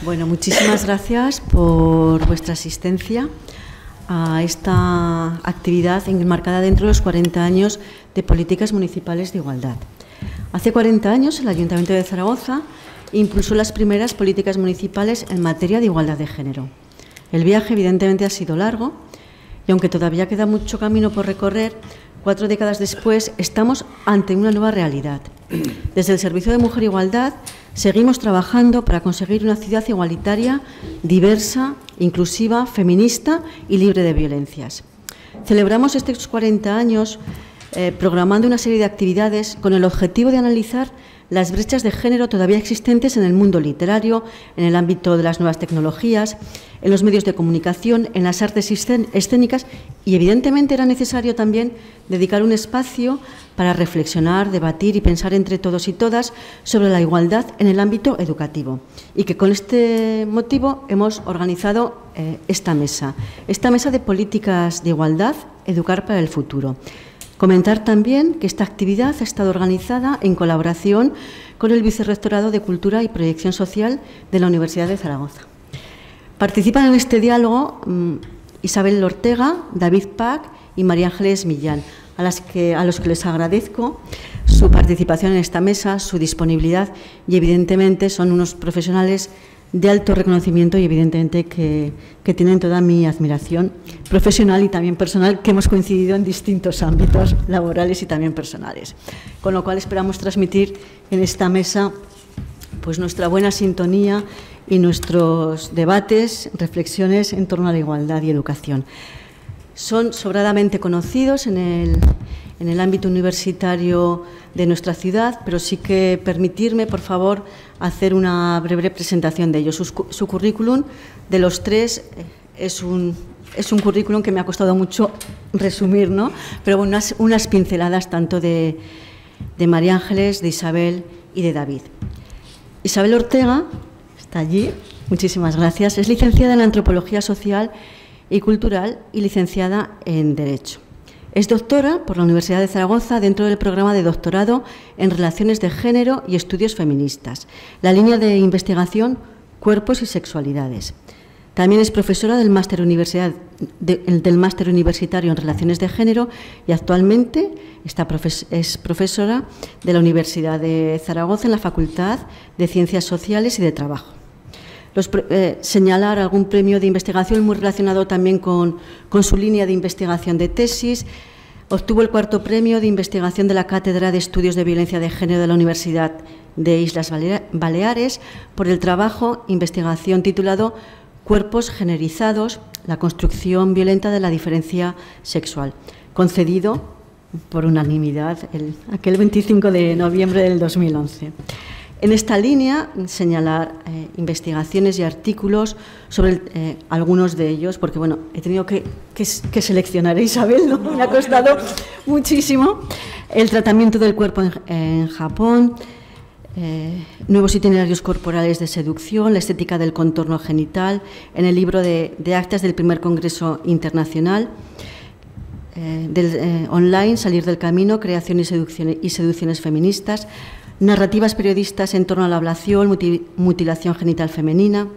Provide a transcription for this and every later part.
Bueno, muchísimas gracias por vuestra asistencia a esta actividad enmarcada dentro de los 40 años de políticas municipales de igualdad. Hace 40 años el Ayuntamiento de Zaragoza impulsó las primeras políticas municipales en materia de igualdad de género. El viaje evidentemente ha sido largo y aunque todavía queda mucho camino por recorrer, 4 décadas después estamos ante una nueva realidad. Desde el Servicio de Mujer e Igualdad seguimos trabajando para conseguir una ciudad igualitaria, diversa, inclusiva, feminista y libre de violencias. Celebramos estos 40 años programando una serie de actividades con el objetivo de analizar las brechas de género todavía existentes en el mundo literario, en el ámbito de las nuevas tecnologías, en los medios de comunicación, en las artes escénicas y, evidentemente, era necesario también dedicar un espacio para reflexionar, debatir y pensar entre todos y todas sobre la igualdad en el ámbito educativo. Y que con este motivo hemos organizado esta mesa de políticas de igualdad, Educar para el Futuro. Comentar también que esta actividad ha estado organizada en colaboración con el Vicerrectorado de Cultura y Proyección Social de la Universidad de Zaragoza. Participan en este diálogo Isabel Ortega, David Pac y María Ángeles Millán, a los que les agradezco su participación en esta mesa, su disponibilidad y, evidentemente, son unos profesionales de alto reconocimiento y, evidentemente, que tienen toda mi admiración profesional y también personal, que hemos coincidido en distintos ámbitos laborales y también personales. Con lo cual, esperamos transmitir en esta mesa pues nuestra buena sintonía y nuestros debates, reflexiones en torno a la igualdad y educación. Son sobradamente conocidos en el ámbito universitario de nuestra ciudad, pero sí que permitirme, por favor, hacer una breve presentación de ellos. Su currículum de los tres es un currículum que me ha costado mucho resumir, ¿no? Pero bueno, unas pinceladas tanto de María Ángeles, de Isabel y de David. Isabel Ortega está allí, muchísimas gracias. Es licenciada en Antropología Social y Cultural y licenciada en Derecho. Es doctora por la Universidad de Zaragoza dentro del programa de doctorado en Relaciones de Género y Estudios Feministas, la línea de investigación Cuerpos y Sexualidades. También es profesora del máster universitario en Relaciones de Género y actualmente es profesora de la Universidad de Zaragoza en la Facultad de Ciencias Sociales y de Trabajo. Señalar algún premio de investigación muy relacionado también con su línea de investigación de tesis. Obtuvo el 4º premio de investigación de la Cátedra de Estudios de Violencia de Género de la Universidad de Islas Baleares por el trabajo investigación titulado Cuerpos generizados, la construcción violenta de la diferencia sexual, concedido por unanimidad aquel 25 de noviembre del 2011. En esta línea, señalar investigaciones y artículos sobre algunos de ellos, porque bueno, he tenido que seleccionar a Isabel, ¿no? Me ha costado muchísimo. El tratamiento del cuerpo en Japón, nuevos itinerarios corporales de seducción, la estética del contorno genital, en el libro de actas del primer Congreso Internacional, online, Salir del Camino, creación y seducciones feministas, narrativas periodistas en torno a la ablación, mutilación genital femenina.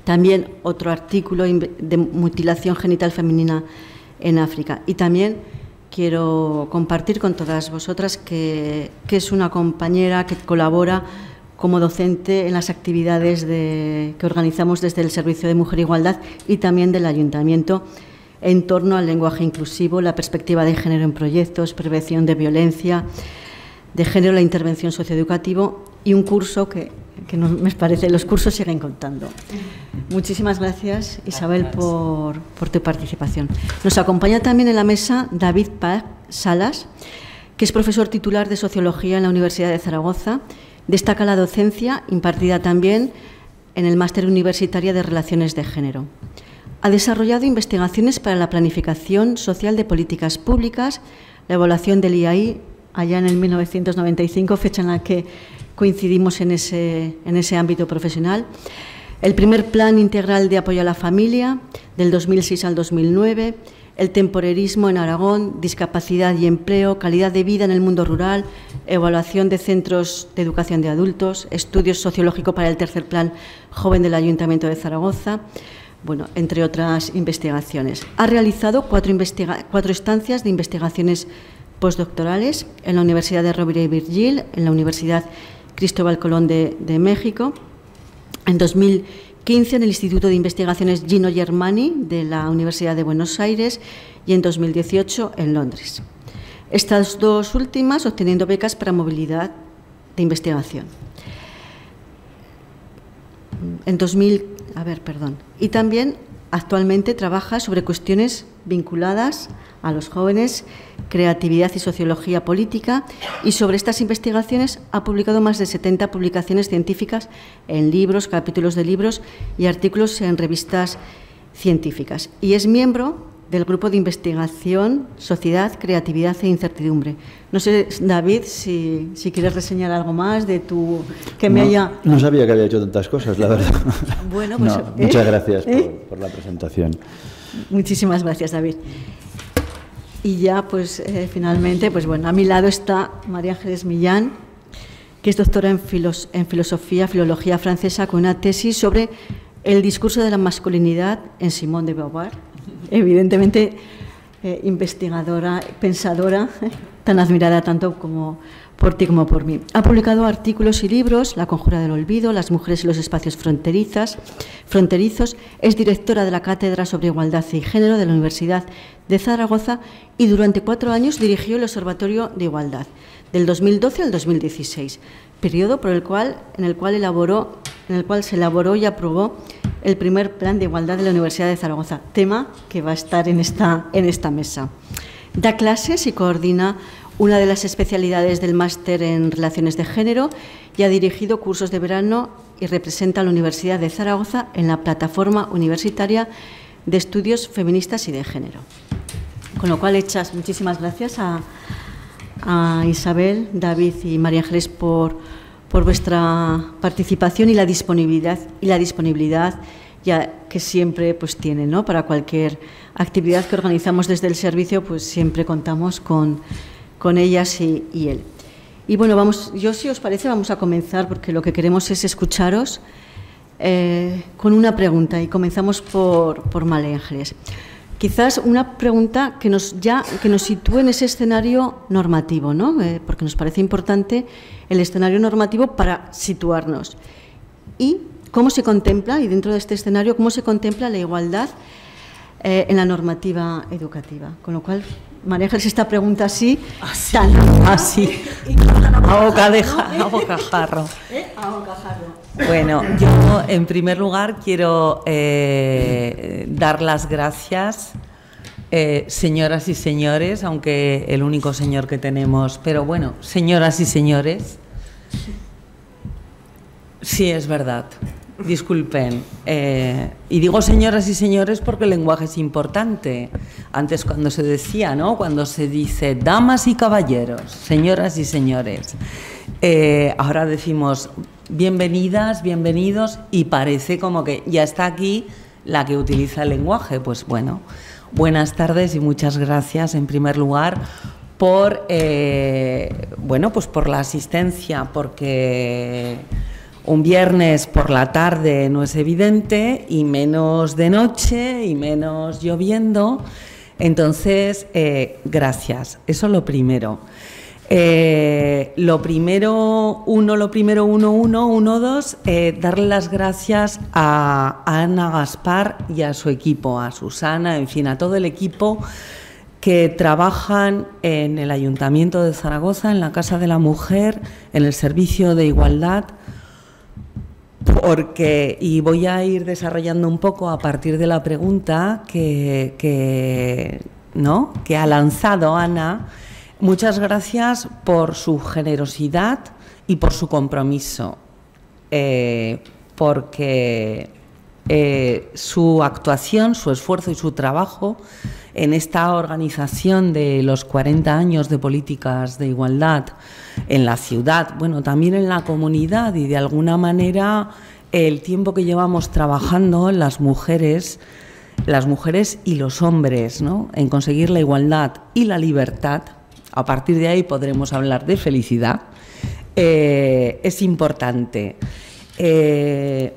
También otro artículo de mutilación genital femenina en África. Y también quiero compartir con todas vosotras que es una compañera que colabora como docente en las actividades que organizamos desde el Servicio de Mujer e Igualdad y también del Ayuntamiento en torno al lenguaje inclusivo, la perspectiva de género en proyectos, prevención de violencia de género, la intervención socioeducativa y un curso que no me parece, los cursos siguen contando. Muchísimas gracias, Isabel, por tu participación. Nos acompaña también en la mesa David Pac Salas, que es profesor titular de Sociología en la Universidad de Zaragoza. Destaca la docencia impartida también en el Máster Universitario de Relaciones de Género. Ha desarrollado investigaciones para la planificación social de políticas públicas, la evaluación del IAI, allá en el 1995, fecha en la que coincidimos en ese ámbito profesional. El primer Plan Integral de Apoyo a la Familia, del 2006 al 2009, el temporerismo en Aragón, discapacidad y empleo, calidad de vida en el mundo rural, evaluación de centros de educación de adultos, estudios sociológicos para el tercer plan joven del Ayuntamiento de Zaragoza, bueno, entre otras investigaciones. Ha realizado cuatro estancias de investigaciones postdoctorales en la Universidad de Rovira y Virgili, en la Universidad Cristóbal Colón de México, en 2015 en el Instituto de Investigaciones Gino Germani de la Universidad de Buenos Aires y en 2018 en Londres. Estas dos últimas obteniendo becas para movilidad de investigación. Y también actualmente trabaja sobre cuestiones vinculadas a los jóvenes, creatividad y sociología política, y sobre estas investigaciones ha publicado más de 70 publicaciones científicas en libros, capítulos de libros y artículos en revistas científicas. Y es miembro del grupo de investigación Sociedad, Creatividad e Incertidumbre. No sé, David, si quieres reseñar algo más de tu... No sabía que había hecho tantas cosas, la verdad. Bueno, pues... muchas gracias por la presentación. Muchísimas gracias, David. Y ya, pues, finalmente, pues bueno, a mi lado está María Ángeles Millán, que es doctora en filología francesa, con una tesis sobre el discurso de la masculinidad en Simone de Beauvoir. Evidentemente, investigadora, pensadora, tan admirada tanto como por ti como por mí. Ha publicado artículos y libros, La conjura del olvido, Las mujeres y los espacios fronterizos. Es directora de la Cátedra sobre Igualdad y Género de la Universidad de Zaragoza y durante 4 años dirigió el Observatorio de Igualdad, del 2012 al 2016, periodo en el cual se elaboró y aprobó el primer plan de igualdad de la Universidad de Zaragoza, tema que va a estar en esta mesa. Da clases y coordina una de las especialidades del máster en Relaciones de Género y ha dirigido cursos de verano y representa a la Universidad de Zaragoza en la plataforma universitaria de estudios feministas y de género. Con lo cual, muchísimas gracias a Isabel, David y María Ángeles por vuestra participación y la disponibilidad ya que siempre pues tienen, ¿no? Para cualquier actividad que organizamos desde el servicio, pues siempre contamos con ellas y él. Y bueno, si os parece, vamos a comenzar, porque lo que queremos es escucharos con una pregunta, y comenzamos por María Ángeles. Quizás una pregunta que nos sitúe en ese escenario normativo, ¿no? Porque nos parece importante el escenario normativo para situarnos. Y cómo se contempla, y dentro de este escenario, cómo se contempla la igualdad en la normativa educativa. Con lo cual, María Ángeles, esta pregunta así. A bocajarro. Bueno, yo en primer lugar quiero dar las gracias, señoras y señores, aunque el único señor que tenemos, pero bueno, señoras y señores, sí es verdad, disculpen, y digo señoras y señores porque el lenguaje es importante. Antes cuando se decía, ¿no? Cuando se dice damas y caballeros, señoras y señores, ahora decimos bienvenidas, bienvenidos, y parece como que ya está aquí la que utiliza el lenguaje. Pues bueno, buenas tardes y muchas gracias en primer lugar por la asistencia, porque un viernes por la tarde no es evidente, y menos de noche y menos lloviendo. Entonces, gracias. Eso lo primero. Lo primero, darle las gracias a Ana Gaspar y a su equipo, a Susana, en fin, a todo el equipo que trabajan en el Ayuntamiento de Zaragoza, en la Casa de la Mujer, en el Servicio de Igualdad, y voy a ir desarrollando un poco a partir de la pregunta que ha lanzado Ana. Muchas gracias por su generosidad y por su compromiso, porque su actuación, su esfuerzo y su trabajo en esta organización de los 40 años de políticas de igualdad en la ciudad, bueno, también en la comunidad, y de alguna manera el tiempo que llevamos trabajando las mujeres y los hombres, ¿no?, en conseguir la igualdad y la libertad, a partir de ahí podremos hablar de felicidad, es importante.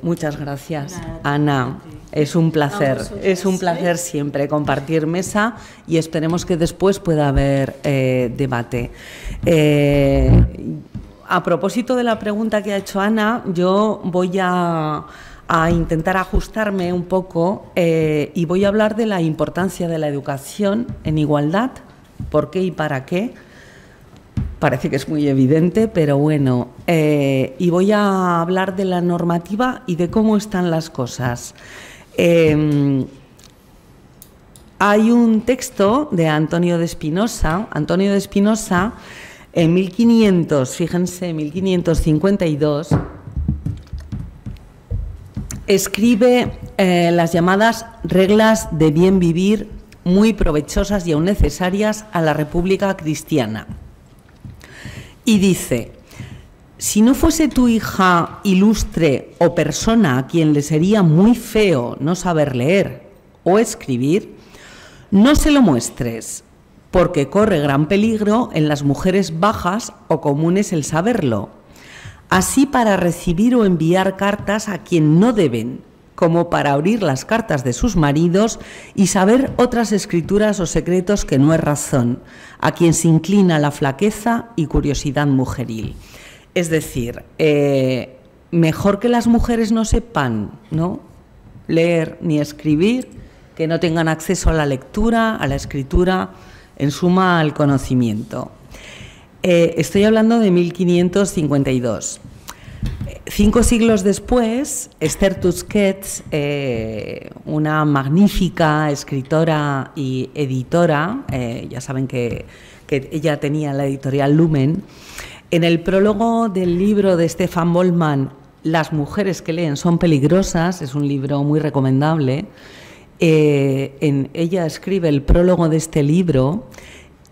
Muchas gracias, Ana. Es un placer siempre compartir mesa y esperemos que después pueda haber debate. A propósito de la pregunta que ha hecho Ana, yo voy a intentar ajustarme un poco y voy a hablar de la importancia de la educación en igualdad, por qué y para qué. Parece que es muy evidente, pero bueno, y voy a hablar de la normativa y de cómo están las cosas. Hay un texto de Antonio de Spinoza. Antonio de Spinoza, en 1552, escribe las llamadas reglas de bien vivir, muy provechosas y aún necesarias a la República cristiana. Y dice: si no fuese tu hija ilustre o persona a quien le sería muy feo no saber leer o escribir, no se lo muestres, porque corre gran peligro en las mujeres bajas o comunes el saberlo, así para recibir o enviar cartas a quien no deben, como para abrir las cartas de sus maridos y saber otras escrituras o secretos que no es razón, a quien se inclina la flaqueza y curiosidad mujeril. Es decir, mejor que las mujeres no sepan, ¿no?, leer ni escribir, que no tengan acceso a la lectura, a la escritura, en suma al conocimiento. Estoy hablando de 1552. 5 siglos después, Esther Tusquets, una magnífica escritora y editora, ya saben que ella tenía la editorial Lumen, en el prólogo del libro de Stefan Bollmann, Las mujeres que leen son peligrosas, es un libro muy recomendable, ella escribe el prólogo de este libro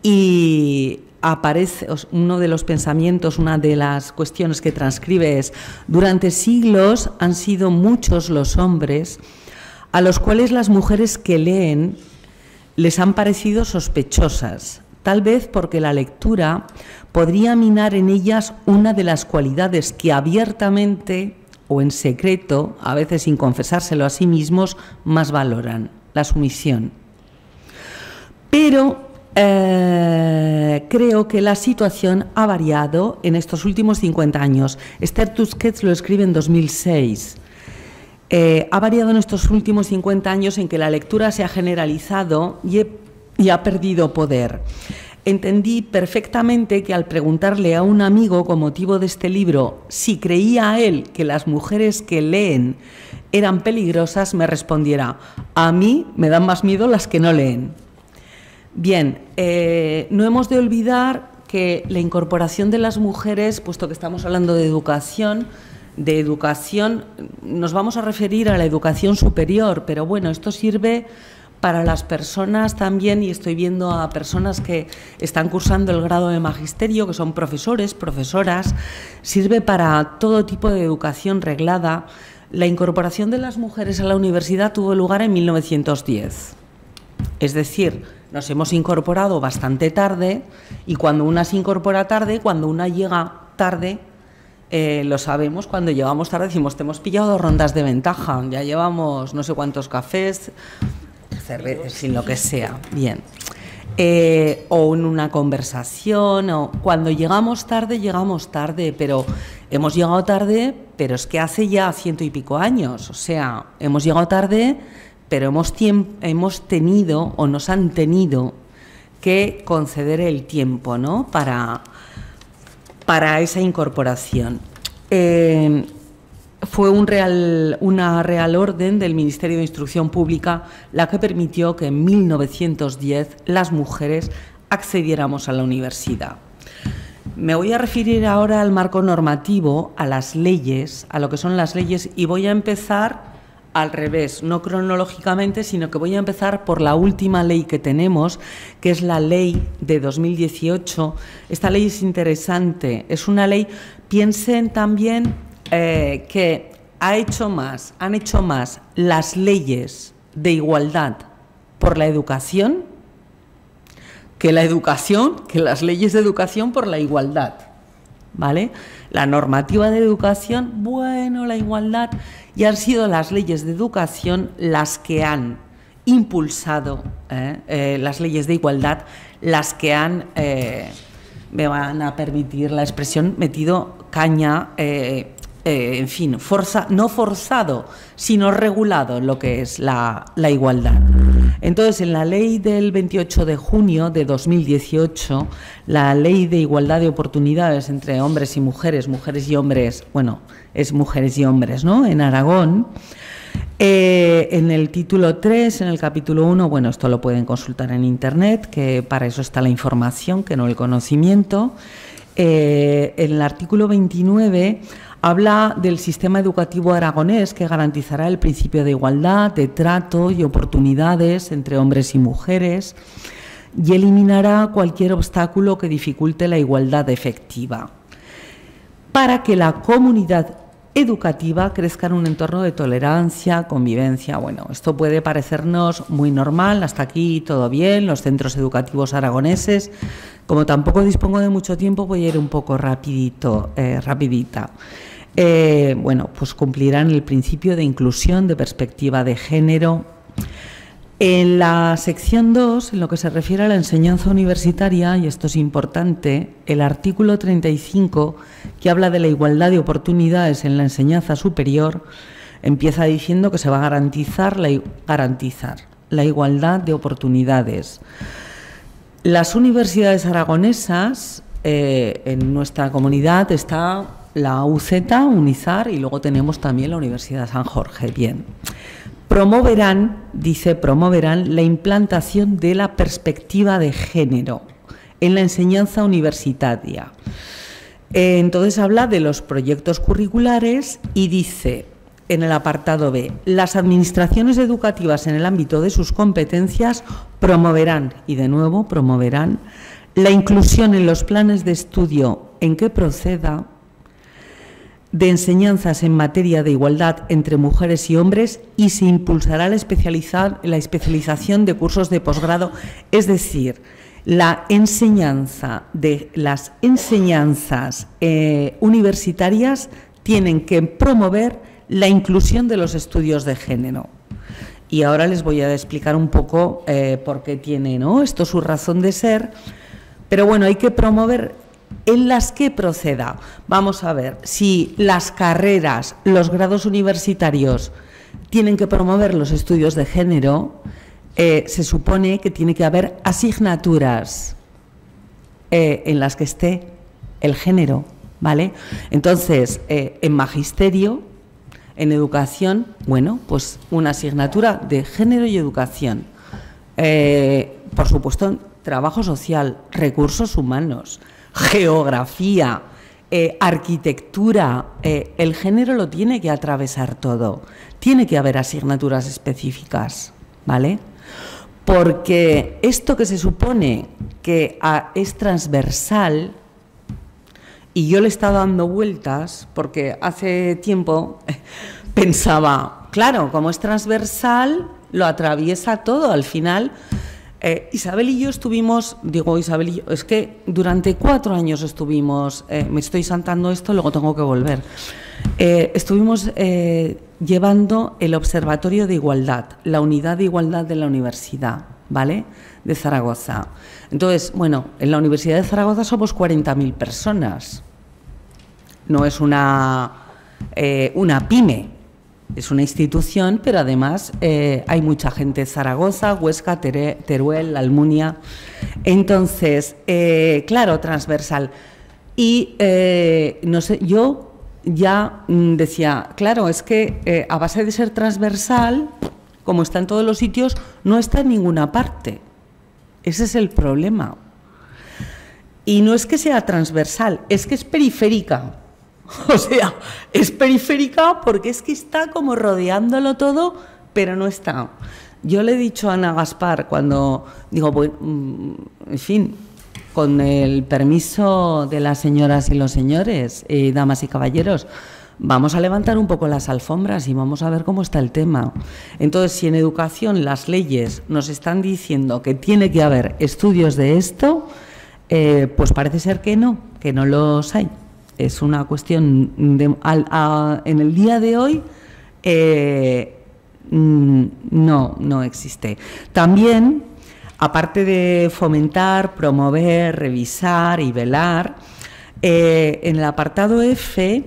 y aparece uno de los pensamientos, una de las cuestiones que transcribe es: durante siglos han sido muchos los hombres a los cuales las mujeres que leen les han parecido sospechosas, tal vez porque la lectura podría minar en ellas una de las cualidades que abiertamente o en secreto, a veces sin confesárselo a sí mismos, más valoran: la sumisión. Pero creo que la situación ha variado en estos últimos 50 años. Esther Tusquets lo escribe en 2006. Ha variado en estos últimos 50 años en que la lectura se ha generalizado y ha perdido poder. Entendí perfectamente que al preguntarle a un amigo con motivo de este libro si creía a él que las mujeres que leen eran peligrosas, me respondiera: a mí me dan más miedo las que no leen. Bien, no hemos de olvidar que la incorporación de las mujeres, puesto que estamos hablando de educación, nos vamos a referir a la educación superior, pero bueno, esto sirve para las personas también, y estoy viendo a personas que están cursando el grado de magisterio, que son profesores, profesoras, sirve para todo tipo de educación reglada. La incorporación de las mujeres a la universidad tuvo lugar en 1910, es decir, nos hemos incorporado bastante tarde, y cuando una se incorpora tarde, cuando una llega tarde, lo sabemos, cuando llegamos tarde decimos: te hemos pillado 2 rondas de ventaja, ya llevamos no sé cuántos cafés, cervezas, sin lo que sea, bien. O en una conversación, o cuando llegamos tarde, pero hemos llegado tarde, pero es que hace ya 100 y pico años, o sea, hemos llegado tarde, pero hemos tenido o nos han tenido que conceder el tiempo, ¿no?, para esa incorporación. Fue una real orden del Ministerio de Instrucción Pública la que permitió que en 1910 las mujeres accediéramos a la universidad. Me voy a referir ahora al marco normativo, a las leyes, a lo que son las leyes, y voy a empezar al revés, no cronológicamente, sino que voy a empezar por la última ley que tenemos, que es la ley de 2018. Esta ley es interesante, es una ley, piensen también que han hecho más las leyes de igualdad por la educación que la educación, que las leyes de educación por la igualdad, ¿vale? La normativa de educación, bueno, la igualdad, y han sido las leyes de educación las que han impulsado las leyes de igualdad, las que han, me van a permitir la expresión, metido caña, en fin, no forzado, sino regulado lo que es la igualdad. Entonces, en la ley del 28 de junio de 2018, la ley de igualdad de oportunidades entre hombres y mujeres y hombres, bueno, es mujeres y hombres, ¿no?, en Aragón, en el título 3, en el capítulo 1, bueno, esto lo pueden consultar en Internet, que para eso está la información, que no el conocimiento. En el artículo 29 habla del sistema educativo aragonés que garantizará el principio de igualdad, de trato y oportunidades entre hombres y mujeres y eliminará cualquier obstáculo que dificulte la igualdad efectiva para que la comunidad educativa crezca en un entorno de tolerancia, convivencia. Bueno, esto puede parecernos muy normal, hasta aquí todo bien, los centros educativos aragoneses. Como tampoco dispongo de mucho tiempo, voy a ir un poco rapidita. Bueno, pues cumplirán el principio de inclusión, de perspectiva de género. En la sección 2, en lo que se refiere a la enseñanza universitaria, y esto es importante, el artículo 35, que habla de la igualdad de oportunidades en la enseñanza superior, empieza diciendo que se va a garantizar la igualdad de oportunidades. Las universidades aragonesas, en nuestra comunidad está la UZ, UNIZAR, y luego tenemos también la Universidad San Jorge. Bien. Promoverán la implantación de la perspectiva de género en la enseñanza universitaria. Entonces habla de los proyectos curriculares y dice en el apartado B, las administraciones educativas en el ámbito de sus competencias promoverán, y de nuevo promoverán, la inclusión en los planes de estudio en que proceda de enseñanzas en materia de igualdad entre mujeres y hombres y se impulsará la especialización de cursos de posgrado, es decir, las enseñanzas universitarias tienen que promover la inclusión de los estudios de género. Y ahora les voy a explicar un poco por qué tiene, ¿no?, esto su razón de ser, pero bueno, hay que promover en las que proceda. Vamos a ver, si las carreras, los grados universitarios tienen que promover los estudios de género, se supone que tiene que haber asignaturas en las que esté el género, ¿vale? Entonces, en magisterio, en educación, bueno, pues una asignatura de género y educación. Por supuesto, trabajo social, recursos humanos, geografía, arquitectura, el género lo tiene que atravesar todo. Tiene que haber asignaturas específicas, ¿vale? Porque esto que se supone que es transversal, y yo le he estado dando vueltas, porque hace tiempo pensaba, claro, como es transversal, lo atraviesa todo, al final. Isabel y yo estuvimos, Isabel y yo, es que durante 4 años estuvimos, me estoy saltando esto, luego tengo que volver, estuvimos llevando el Observatorio de Igualdad, la unidad de igualdad de la Universidad, ¿vale?, de Zaragoza. Entonces, bueno, en la Universidad de Zaragoza somos 40.000 personas, no es una pyme. Es una institución, pero además hay mucha gente en Zaragoza, Huesca, Teruel, Almunia. Entonces, claro, transversal. Y no sé, yo ya decía, claro, es que a base de ser transversal, como está en todos los sitios, no está en ninguna parte. Ese es el problema. Y no es que sea transversal, es que es periférica. O sea, es periférica porque es que está como rodeándolo todo, pero no está. Yo le he dicho a Ana Gaspar cuando digo, bueno, en fin, con el permiso de las señoras y los señores, damas y caballeros, vamos a levantar un poco las alfombras y vamos a ver cómo está el tema. Entonces, si en educación las leyes nos están diciendo que tiene que haber estudios de esto, pues parece ser que no los hay. Es una cuestión en el día de hoy no existe. También, aparte de fomentar, promover, revisar y velar, en el apartado F,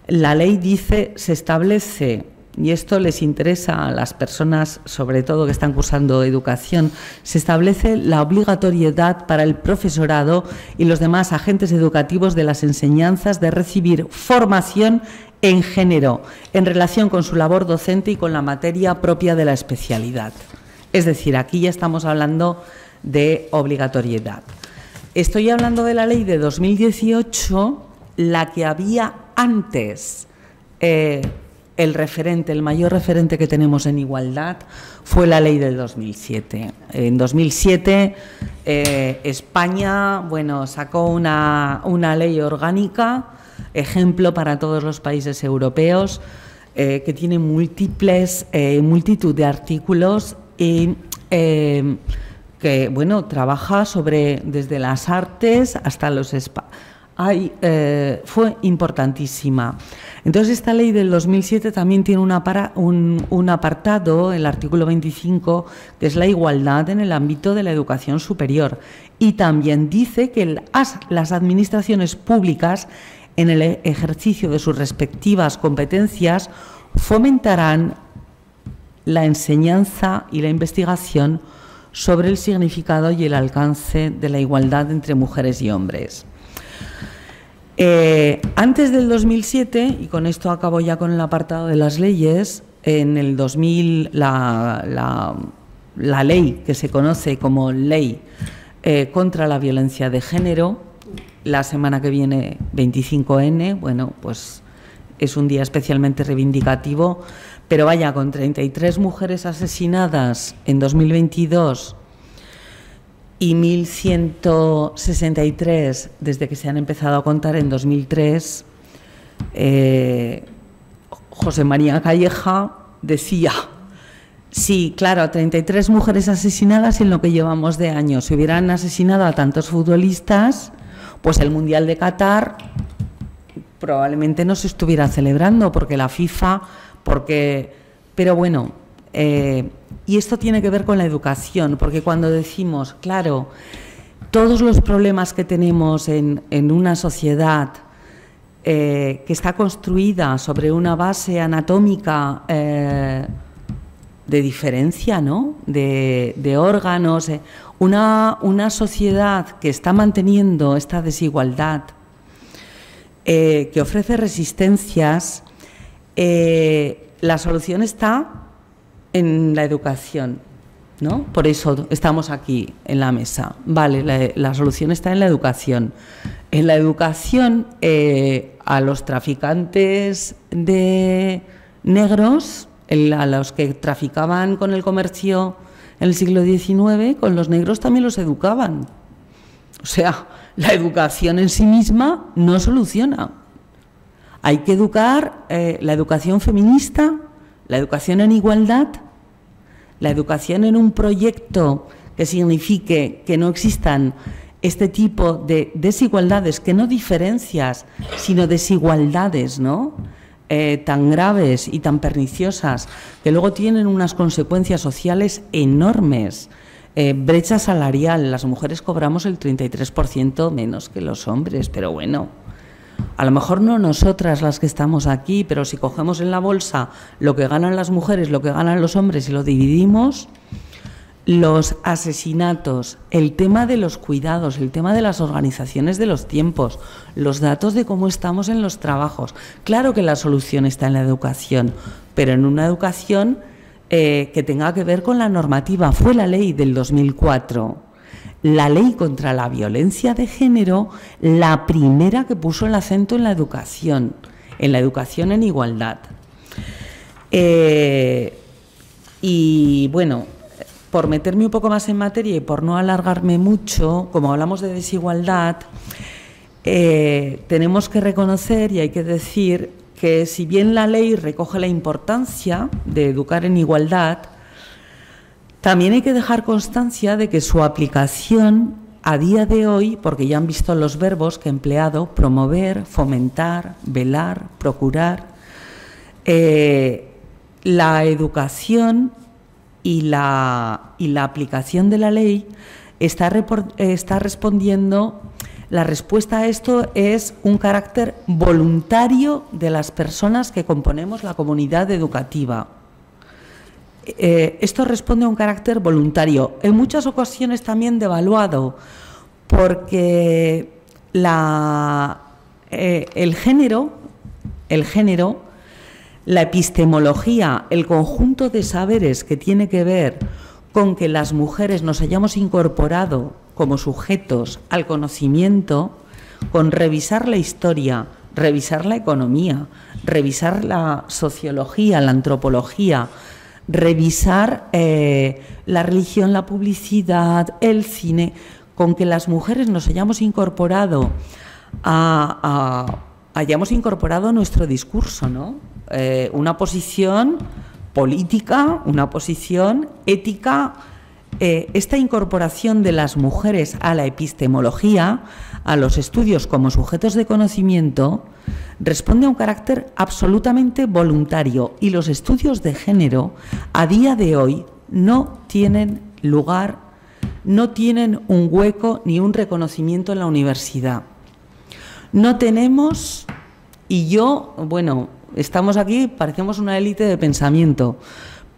la ley dice, se establece, y esto les interesa a las personas, sobre todo que están cursando educación, se establece la obligatoriedad para el profesorado y los demás agentes educativos de las enseñanzas de recibir formación en género en relación con su labor docente y con la materia propia de la especialidad. Es decir, aquí ya estamos hablando de obligatoriedad. Estoy hablando de la ley de 2018, la que había antes. El mayor referente que tenemos en igualdad fue la ley del 2007. En 2007 España, sacó una ley orgánica, ejemplo para todos los países europeos, que tiene multitud de artículos y que trabaja desde las artes hasta los fue importantísima. Entonces, esta ley del 2007 también tiene un apartado, el artículo 25, que es la igualdad en el ámbito de la educación superior. Y también dice que las administraciones públicas, en el ejercicio de sus respectivas competencias, fomentarán la enseñanza y la investigación sobre el significado y el alcance de la igualdad entre mujeres y hombres. Antes del 2007, y con esto acabo ya con el apartado de las leyes, en el 2000 la ley que se conoce como Ley contra la Violencia de Género, la semana que viene 25N, pues es un día especialmente reivindicativo, pero vaya, con 33 mujeres asesinadas en 2022 y 1.163 desde que se han empezado a contar en 2003, José María Calleja decía, sí, claro, 33 mujeres asesinadas en lo que llevamos de año. Si hubieran asesinado a tantos futbolistas, pues el Mundial de Qatar probablemente no se estuviera celebrando, porque la FIFA, pero bueno, y esto tiene que ver con la educación, porque cuando decimos, claro, todos los problemas que tenemos en una sociedad que está construida sobre una base anatómica de diferencia, ¿no?, de órganos, una sociedad que está manteniendo esta desigualdad, que ofrece resistencias, la solución está en la educación, ¿no? Por eso estamos aquí en la mesa. Vale, la solución está en la educación. En la educación, a los traficantes de negros, a los que traficaban con el comercio en el siglo XIX, con los negros también los educaban. O sea, la educación en sí misma no soluciona. Hay que educar, la educación feminista, la educación en igualdad, la educación en un proyecto que signifique que no existan este tipo de desigualdades, que no diferencias, sino desigualdades, ¿no?, tan graves y tan perniciosas, que luego tienen unas consecuencias sociales enormes. Brecha salarial, las mujeres cobramos el 33% menos que los hombres, pero bueno, a lo mejor no nosotras las que estamos aquí, pero si cogemos en la bolsa lo que ganan las mujeres, lo que ganan los hombres y lo dividimos, los asesinatos, el tema de los cuidados, el tema de las organizaciones de los tiempos, los datos de cómo estamos en los trabajos. Claro que la solución está en la educación, pero en una educación que tenga que ver con la normativa. Fue la ley del 2004, la ley contra la violencia de género, la primera que puso el acento en la educación en igualdad. Y bueno, por meterme un poco más en materia y por no alargarme mucho, como hablamos de desigualdad, tenemos que reconocer y hay que decir que si bien la ley recoge la importancia de educar en igualdad, también hay que dejar constancia de que su aplicación a día de hoy, porque ya han visto los verbos que he empleado, promover, fomentar, velar, procurar, la educación y la aplicación de la ley está respondiendo. La respuesta a esto es un carácter voluntario de las personas que componemos la comunidad educativa. Esto responde a un carácter voluntario, en muchas ocasiones también devaluado, porque el género, la epistemología, el conjunto de saberes que tiene que ver con que las mujeres nos hayamos incorporado como sujetos al conocimiento, con revisar la historia, revisar la economía, revisar la sociología, la antropología, revisar la religión, la publicidad, el cine, con que las mujeres nos hayamos incorporado hayamos incorporado nuestro discurso, ¿no? Una posición política, una posición ética. Esta incorporación de las mujeres a la epistemología, a los estudios como sujetos de conocimiento, responde a un carácter absolutamente voluntario, y los estudios de género a día de hoy no tienen lugar, no tienen un hueco ni un reconocimiento en la universidad. No tenemos, y yo, bueno, estamos aquí, parecemos una élite de pensamiento,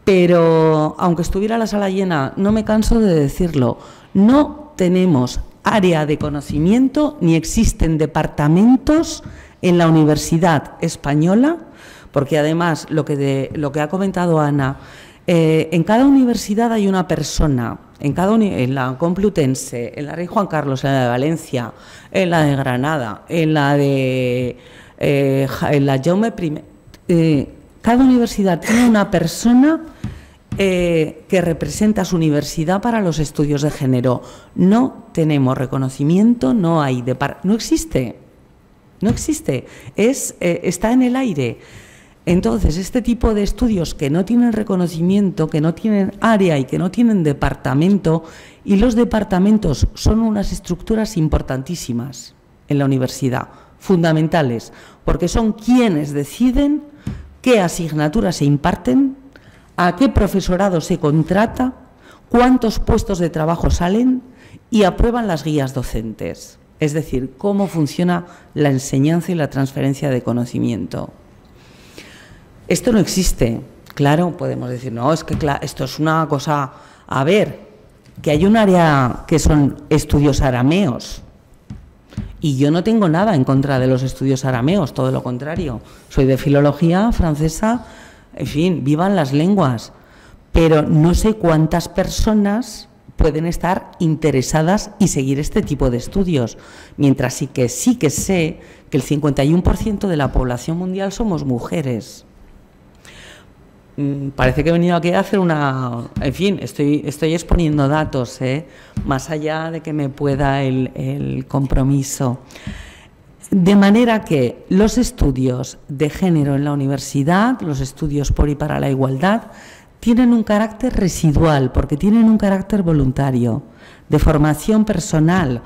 pero aunque estuviera la sala llena, no me canso de decirlo, no tenemos área de conocimiento ni existen departamentos en la Universidad Española, porque además lo que ha comentado Ana, en cada universidad hay una persona, en la Complutense, en la Rey Juan Carlos, en la de Valencia, en la de Granada, en la Jaume I, cada universidad tiene una persona que representa a su universidad para los estudios de género. No tenemos reconocimiento, no existe, está en el aire. Entonces, este tipo de estudios que no tienen reconocimiento, que no tienen área y que no tienen departamento, y los departamentos son unas estructuras importantísimas en la universidad, fundamentales, porque son quienes deciden qué asignaturas se imparten, a qué profesorado se contrata, cuántos puestos de trabajo salen y aprueban las guías docentes. Es decir, cómo funciona la enseñanza y la transferencia de conocimiento. Esto no existe. Claro, podemos decir, no, es que esto es una cosa. A ver, que hay un área que son estudios arameos. Y yo no tengo nada en contra de los estudios arameos, todo lo contrario. Soy de filología francesa, en fin, vivan las lenguas. Pero no sé cuántas personas pueden estar interesadas y seguir este tipo de estudios. Mientras sí que sé que el 51% de la población mundial somos mujeres. Parece que he venido aquí a hacer en fin, estoy exponiendo datos, más allá de que me pueda el compromiso. De manera que los estudios de género en la universidad, los estudios por y para la igualdad, tienen un carácter residual, porque tienen un carácter voluntario, de formación personal,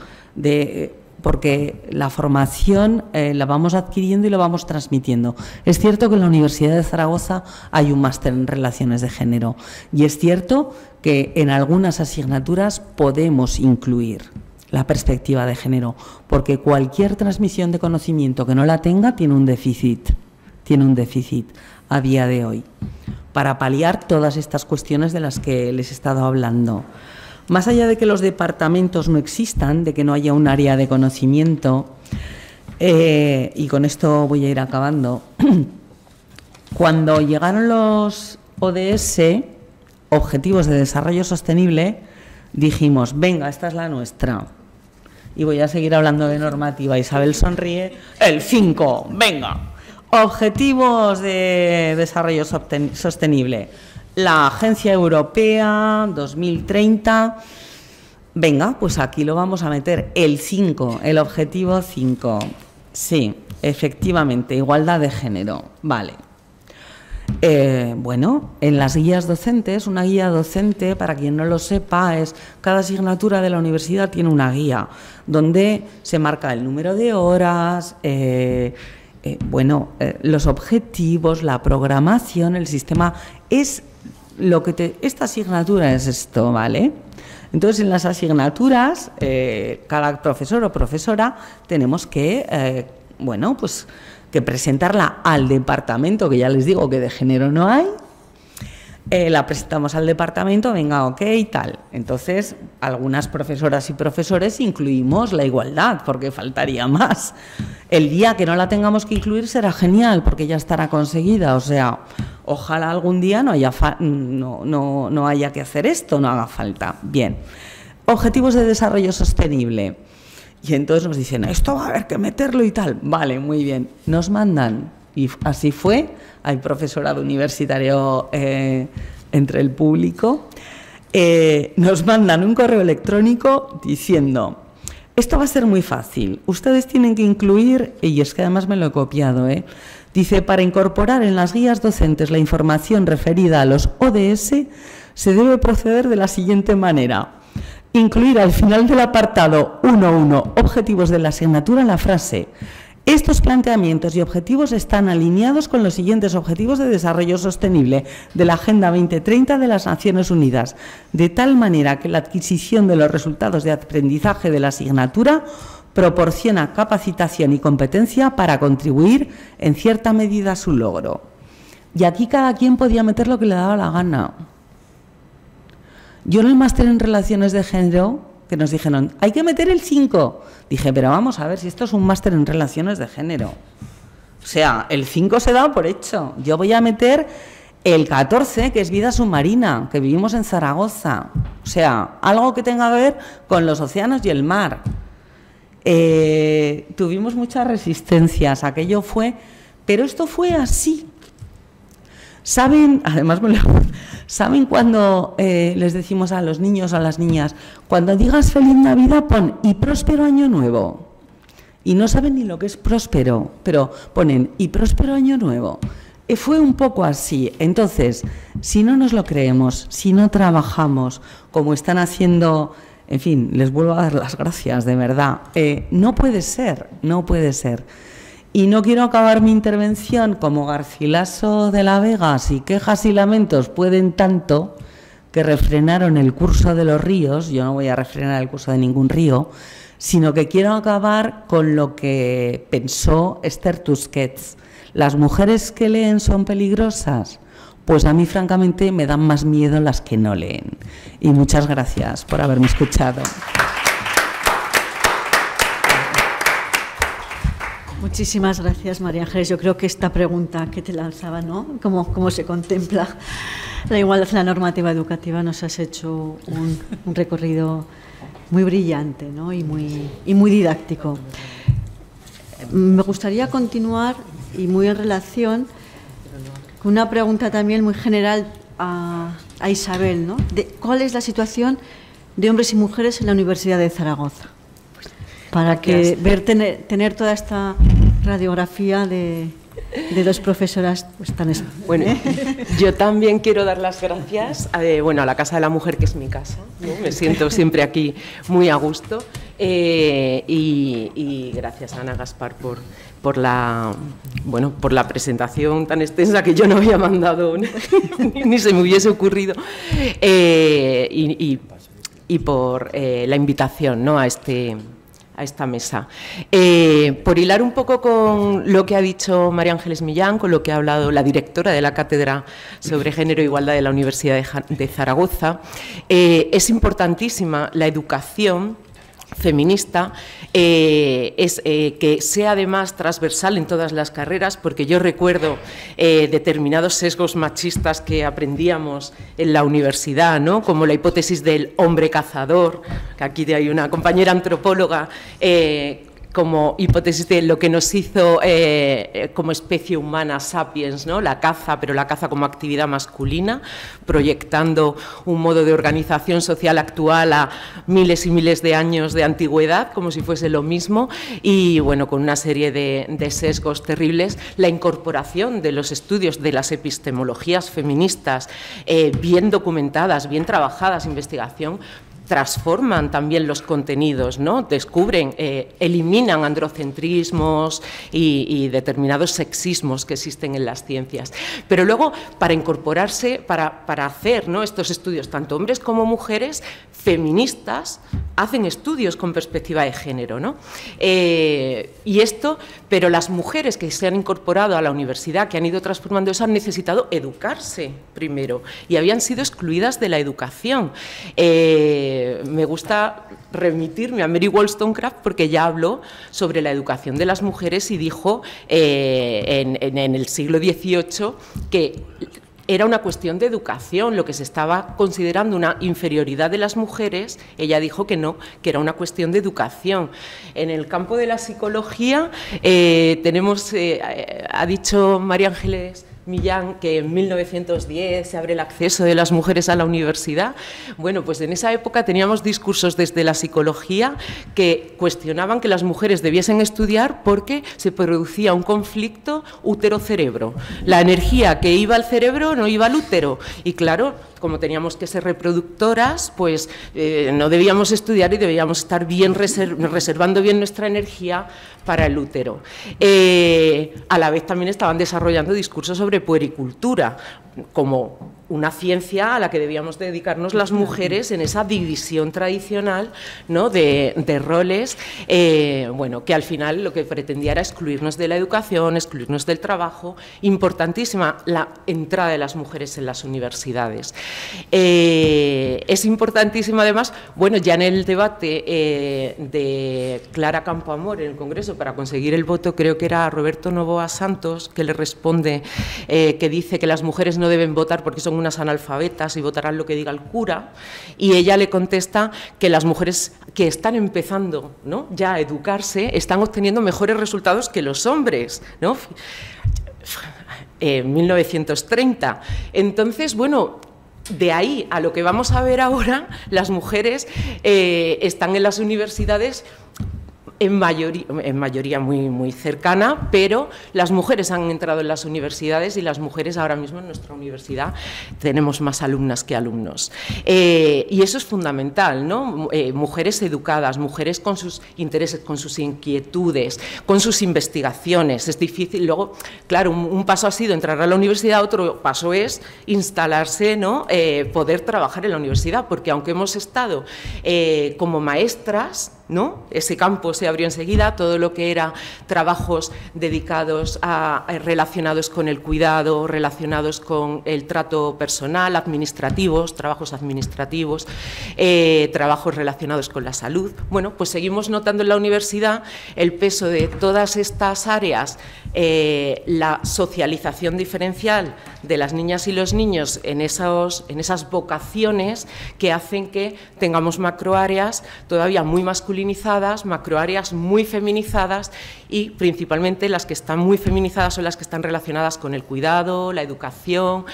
porque la formación la vamos adquiriendo y la vamos transmitiendo. Es cierto que en la Universidad de Zaragoza hay un máster en relaciones de género, y es cierto que en algunas asignaturas podemos incluir la perspectiva de género, porque cualquier transmisión de conocimiento que no la tenga tiene un déficit a día de hoy, para paliar todas estas cuestiones de las que les he estado hablando. Más allá de que los departamentos no existan, de que no haya un área de conocimiento, y con esto voy a ir acabando, cuando llegaron los ODS, Objetivos de Desarrollo Sostenible, dijimos, venga, esta es la nuestra. Y voy a seguir hablando de normativa. Isabel sonríe. El 5, venga. Objetivos de Desarrollo Sostenible. La Agencia Europea 2030. Venga, pues aquí lo vamos a meter. El 5, el objetivo 5. Sí, efectivamente, igualdad de género, vale. Bueno, en las guías docentes, una guía docente, para quien no lo sepa, es cada asignatura de la universidad tiene una guía donde se marca el número de horas, los objetivos, la programación, el sistema. Es lo que esta asignatura es esto, ¿vale? Entonces, en las asignaturas, cada profesor o profesora tenemos que, que presentarla al departamento, que ya les digo que de género no hay. La presentamos al departamento, venga, ok, y tal. Entonces, algunas profesoras y profesores incluimos la igualdad, porque faltaría más. El día que no la tengamos que incluir será genial, porque ya estará conseguida. O sea, ojalá algún día no haya que hacer esto, no haga falta. Bien. Objetivos de desarrollo sostenible. Y entonces nos dicen, esto va a haber que meterlo y tal. Vale, muy bien. Nos mandan, y así fue, hay profesorado universitario entre el público, nos mandan un correo electrónico diciendo, esto va a ser muy fácil, ustedes tienen que incluir, y es que además me lo he copiado, dice, para incorporar en las guías docentes la información referida a los ODS, se debe proceder de la siguiente manera. Incluir al final del apartado 1.1 objetivos de la asignatura la frase estos planteamientos y objetivos están alineados con los siguientes objetivos de desarrollo sostenible de la Agenda 2030 de las Naciones Unidas, de tal manera que la adquisición de los resultados de aprendizaje de la asignatura proporciona capacitación y competencia para contribuir en cierta medida a su logro. Y aquí cada quien podía meter lo que le daba la gana. Yo en el máster en Relaciones de Género, que nos dijeron, hay que meter el 5. Dije, pero vamos a ver, si esto es un máster en Relaciones de Género. O sea, el 5 se da por hecho. Yo voy a meter el 14, que es vida submarina, que vivimos en Zaragoza. O sea, algo que tenga que ver con los océanos y el mar. Tuvimos muchas resistencias, aquello fue... Pero esto fue así. ¿Saben? Además, ¿saben cuando les decimos a los niños o a las niñas, cuando digas feliz Navidad, pon y próspero año nuevo? Y no saben ni lo que es próspero, pero ponen y próspero año nuevo. Fue un poco así. Entonces, si no nos lo creemos, si no trabajamos como están haciendo, en fin, les vuelvo a dar las gracias, de verdad, no puede ser, no puede ser. Y no quiero acabar mi intervención como Garcilaso de la Vega, si quejas y lamentos pueden tanto, que refrenaron el curso de los ríos. Yo no voy a refrenar el curso de ningún río, sino que quiero acabar con lo que pensó Esther Tusquets. ¿Las mujeres que leen son peligrosas? Pues a mí, francamente, me dan más miedo las que no leen. Y muchas gracias por haberme escuchado. Muchísimas gracias, María Ángeles. Yo creo que esta pregunta que te lanzaba, ¿no? ¿Cómo se contempla la igualdad en la normativa educativa? Nos has hecho un recorrido muy brillante, ¿no? y muy didáctico. Me gustaría continuar, y muy en relación, con una pregunta también muy general a Isabel, ¿no? ¿Cuál es la situación de hombres y mujeres en la Universidad de Zaragoza? Para que tener toda esta radiografía de dos profesoras pues tan... Bueno, yo también quiero dar las gracias a la Casa de la Mujer, que es mi casa, ¿no? Me siento siempre aquí muy a gusto, y gracias a Ana Gaspar por la presentación tan extensa que yo no había mandado ni se me hubiese ocurrido, y por la invitación, ¿no?, a esta mesa. Por hilar un poco con lo que ha dicho María Ángeles Millán, con lo que ha hablado la directora de la Cátedra sobre Género e Igualdad de la Universidad de Zaragoza, es importantísima la educación feminista, que sea además transversal en todas las carreras, porque yo recuerdo determinados sesgos machistas que aprendíamos en la universidad, ¿no?, como la hipótesis del hombre cazador, que aquí hay una compañera antropóloga como hipótesis de lo que nos hizo como especie humana sapiens, ¿no? La caza, pero la caza como actividad masculina, proyectando un modo de organización social actual a miles y miles de años de antigüedad, como si fuese lo mismo, y bueno, con una serie de sesgos terribles. La incorporación de los estudios de las epistemologías feministas, bien documentadas, bien trabajadas, investigación, transforman también los contenidos, ¿no? Descubren, eliminan androcentrismos y determinados sexismos que existen en las ciencias. Pero luego, para incorporarse, para hacer, ¿no?, estos estudios, tanto hombres como mujeres, feministas, hacen estudios con perspectiva de género, ¿no? Y esto, pero las mujeres que se han incorporado a la universidad, que han ido transformando eso, han necesitado educarse primero y habían sido excluidas de la educación. Me gusta remitirme a Mary Wollstonecraft porque ella habló sobre la educación de las mujeres y dijo en el siglo XVIII que era una cuestión de educación, lo que se estaba considerando una inferioridad de las mujeres. Ella dijo que no, que era una cuestión de educación. En el campo de la psicología tenemos, ha dicho María Ángeles Millán, que en 1910 se abre el acceso de las mujeres a la universidad. Bueno, pues en esa época teníamos discursos desde la psicología que cuestionaban que las mujeres debiesen estudiar porque se producía un conflicto útero-cerebro. La energía que iba al cerebro no iba al útero y claro, como teníamos que ser reproductoras, pues no debíamos estudiar y debíamos estar bien reservando bien nuestra energía para el útero. A la vez también estaban desarrollando discursos sobre puericultura, como una ciencia a la que debíamos dedicarnos las mujeres en esa división tradicional, ¿no?, de roles, bueno, que al final lo que pretendía era excluirnos de la educación, excluirnos del trabajo. Importantísima la entrada de las mujeres en las universidades. Es importantísima además, bueno, ya en el debate de Clara Campoamor en el Congreso para conseguir el voto, creo que era Roberto Novoa Santos que le responde, que dice que las mujeres no deben votar porque son unas analfabetas y votarán lo que diga el cura, y ella le contesta que las mujeres que están empezando, ¿no?, ya a educarse están obteniendo mejores resultados que los hombres, ¿no? 1930. Entonces, bueno, de ahí a lo que vamos a ver ahora, las mujeres están en las universidades en mayoría muy cercana, pero las mujeres han entrado en las universidades y las mujeres ahora mismo en nuestra universidad tenemos más alumnas que alumnos. Y eso es fundamental, ¿no? Mujeres educadas, mujeres con sus intereses, con sus inquietudes, con sus investigaciones. Es difícil, luego, claro, un paso ha sido entrar a la universidad, otro paso es instalarse, ¿no?, poder trabajar en la universidad, porque aunque hemos estado como maestras, ¿no?, ese campo se abrió enseguida, todo lo que era trabajos dedicados relacionados con el cuidado, relacionados con el trato personal, administrativos, trabajos administrativos, trabajos relacionados con la salud. Bueno, pues seguimos notando en la universidad el peso de todas estas áreas, la socialización diferencial de las niñas y los niños en esas vocaciones que hacen que tengamos macroáreas todavía muy masculinizadas, macroáreas muy feminizadas, y principalmente las que están muy feminizadas son las que están relacionadas con el cuidado, la educación,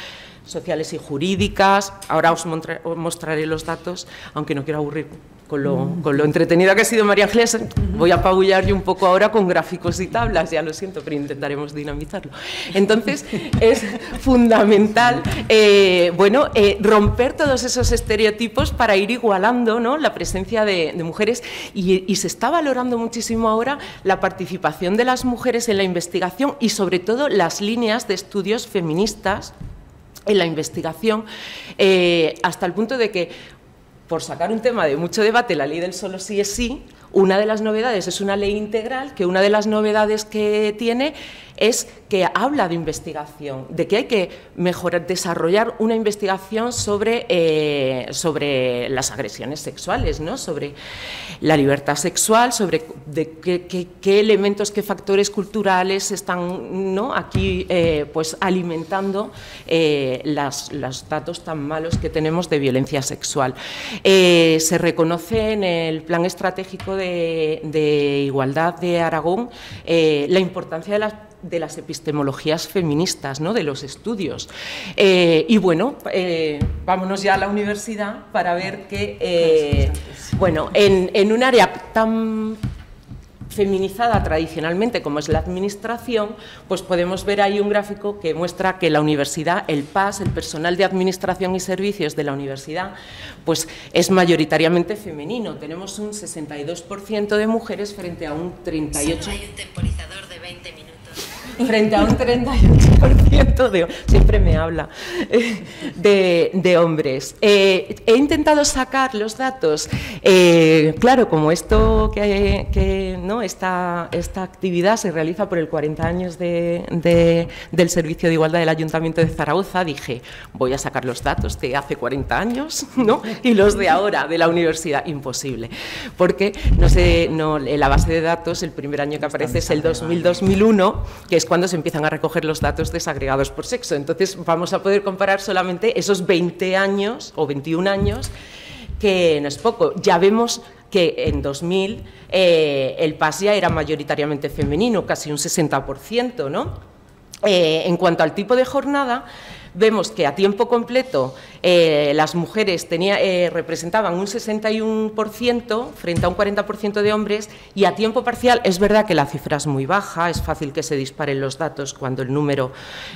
sociales y jurídicas. Ahora os mostraré los datos, aunque no quiero aburrir con lo entretenida que ha sido María Ángeles. Voy a apabullar yo un poco ahora con gráficos y tablas, ya lo siento, pero intentaremos dinamizarlo. Entonces, es fundamental romper todos esos estereotipos para ir igualando, ¿no?, la presencia de mujeres, y se está valorando muchísimo ahora la participación de las mujeres en la investigación y sobre todo las líneas de estudios feministas en la investigación, hasta el punto de que, por sacar un tema de mucho debate, la ley del solo sí es sí, una de las novedades es una ley integral, que una de las novedades que tiene es que habla de investigación, de que hay que mejorar, desarrollar una investigación sobre las agresiones sexuales, ¿no?, sobre la libertad sexual, sobre qué elementos, qué factores culturales están, ¿no?, aquí pues alimentando los datos tan malos que tenemos de violencia sexual. Se reconoce en el Plan Estratégico de Igualdad de Aragón la importancia de las epistemologías feministas, ¿no?, de los estudios. Y bueno, vámonos ya a la universidad para ver que, bueno, en un área tan feminizada tradicionalmente como es la administración, pues podemos ver ahí un gráfico que muestra que la universidad, el PAS, el personal de administración y servicios de la universidad, pues es mayoritariamente femenino. Tenemos un 62% de mujeres frente a un 38%. Solo hay un temporizador de 20 minutos. Frente a un 38% de, siempre me habla, de hombres. He intentado sacar los datos, claro, como esto ¿no? esta actividad se realiza por el 40 años del Servicio de Igualdad del Ayuntamiento de Zaragoza, dije, voy a sacar los datos de hace 40 años, ¿no?, y los de ahora, de la universidad, imposible, porque no sé, en la base de datos el primer año que aparece es el 2000-2001, que es cuando se empiezan a recoger los datos desagregados por sexo. Entonces vamos a poder comparar solamente esos 20 años o 21 años, que no es poco. Ya vemos que en 2000 el PAS ya era mayoritariamente femenino, casi un 60%, ¿no? En cuanto al tipo de jornada, vemos que a tiempo completo las mujeres representaban un 61% frente a un 40% de hombres, y a tiempo parcial es verdad que la cifra es muy baja, es fácil que se disparen los datos cuando el número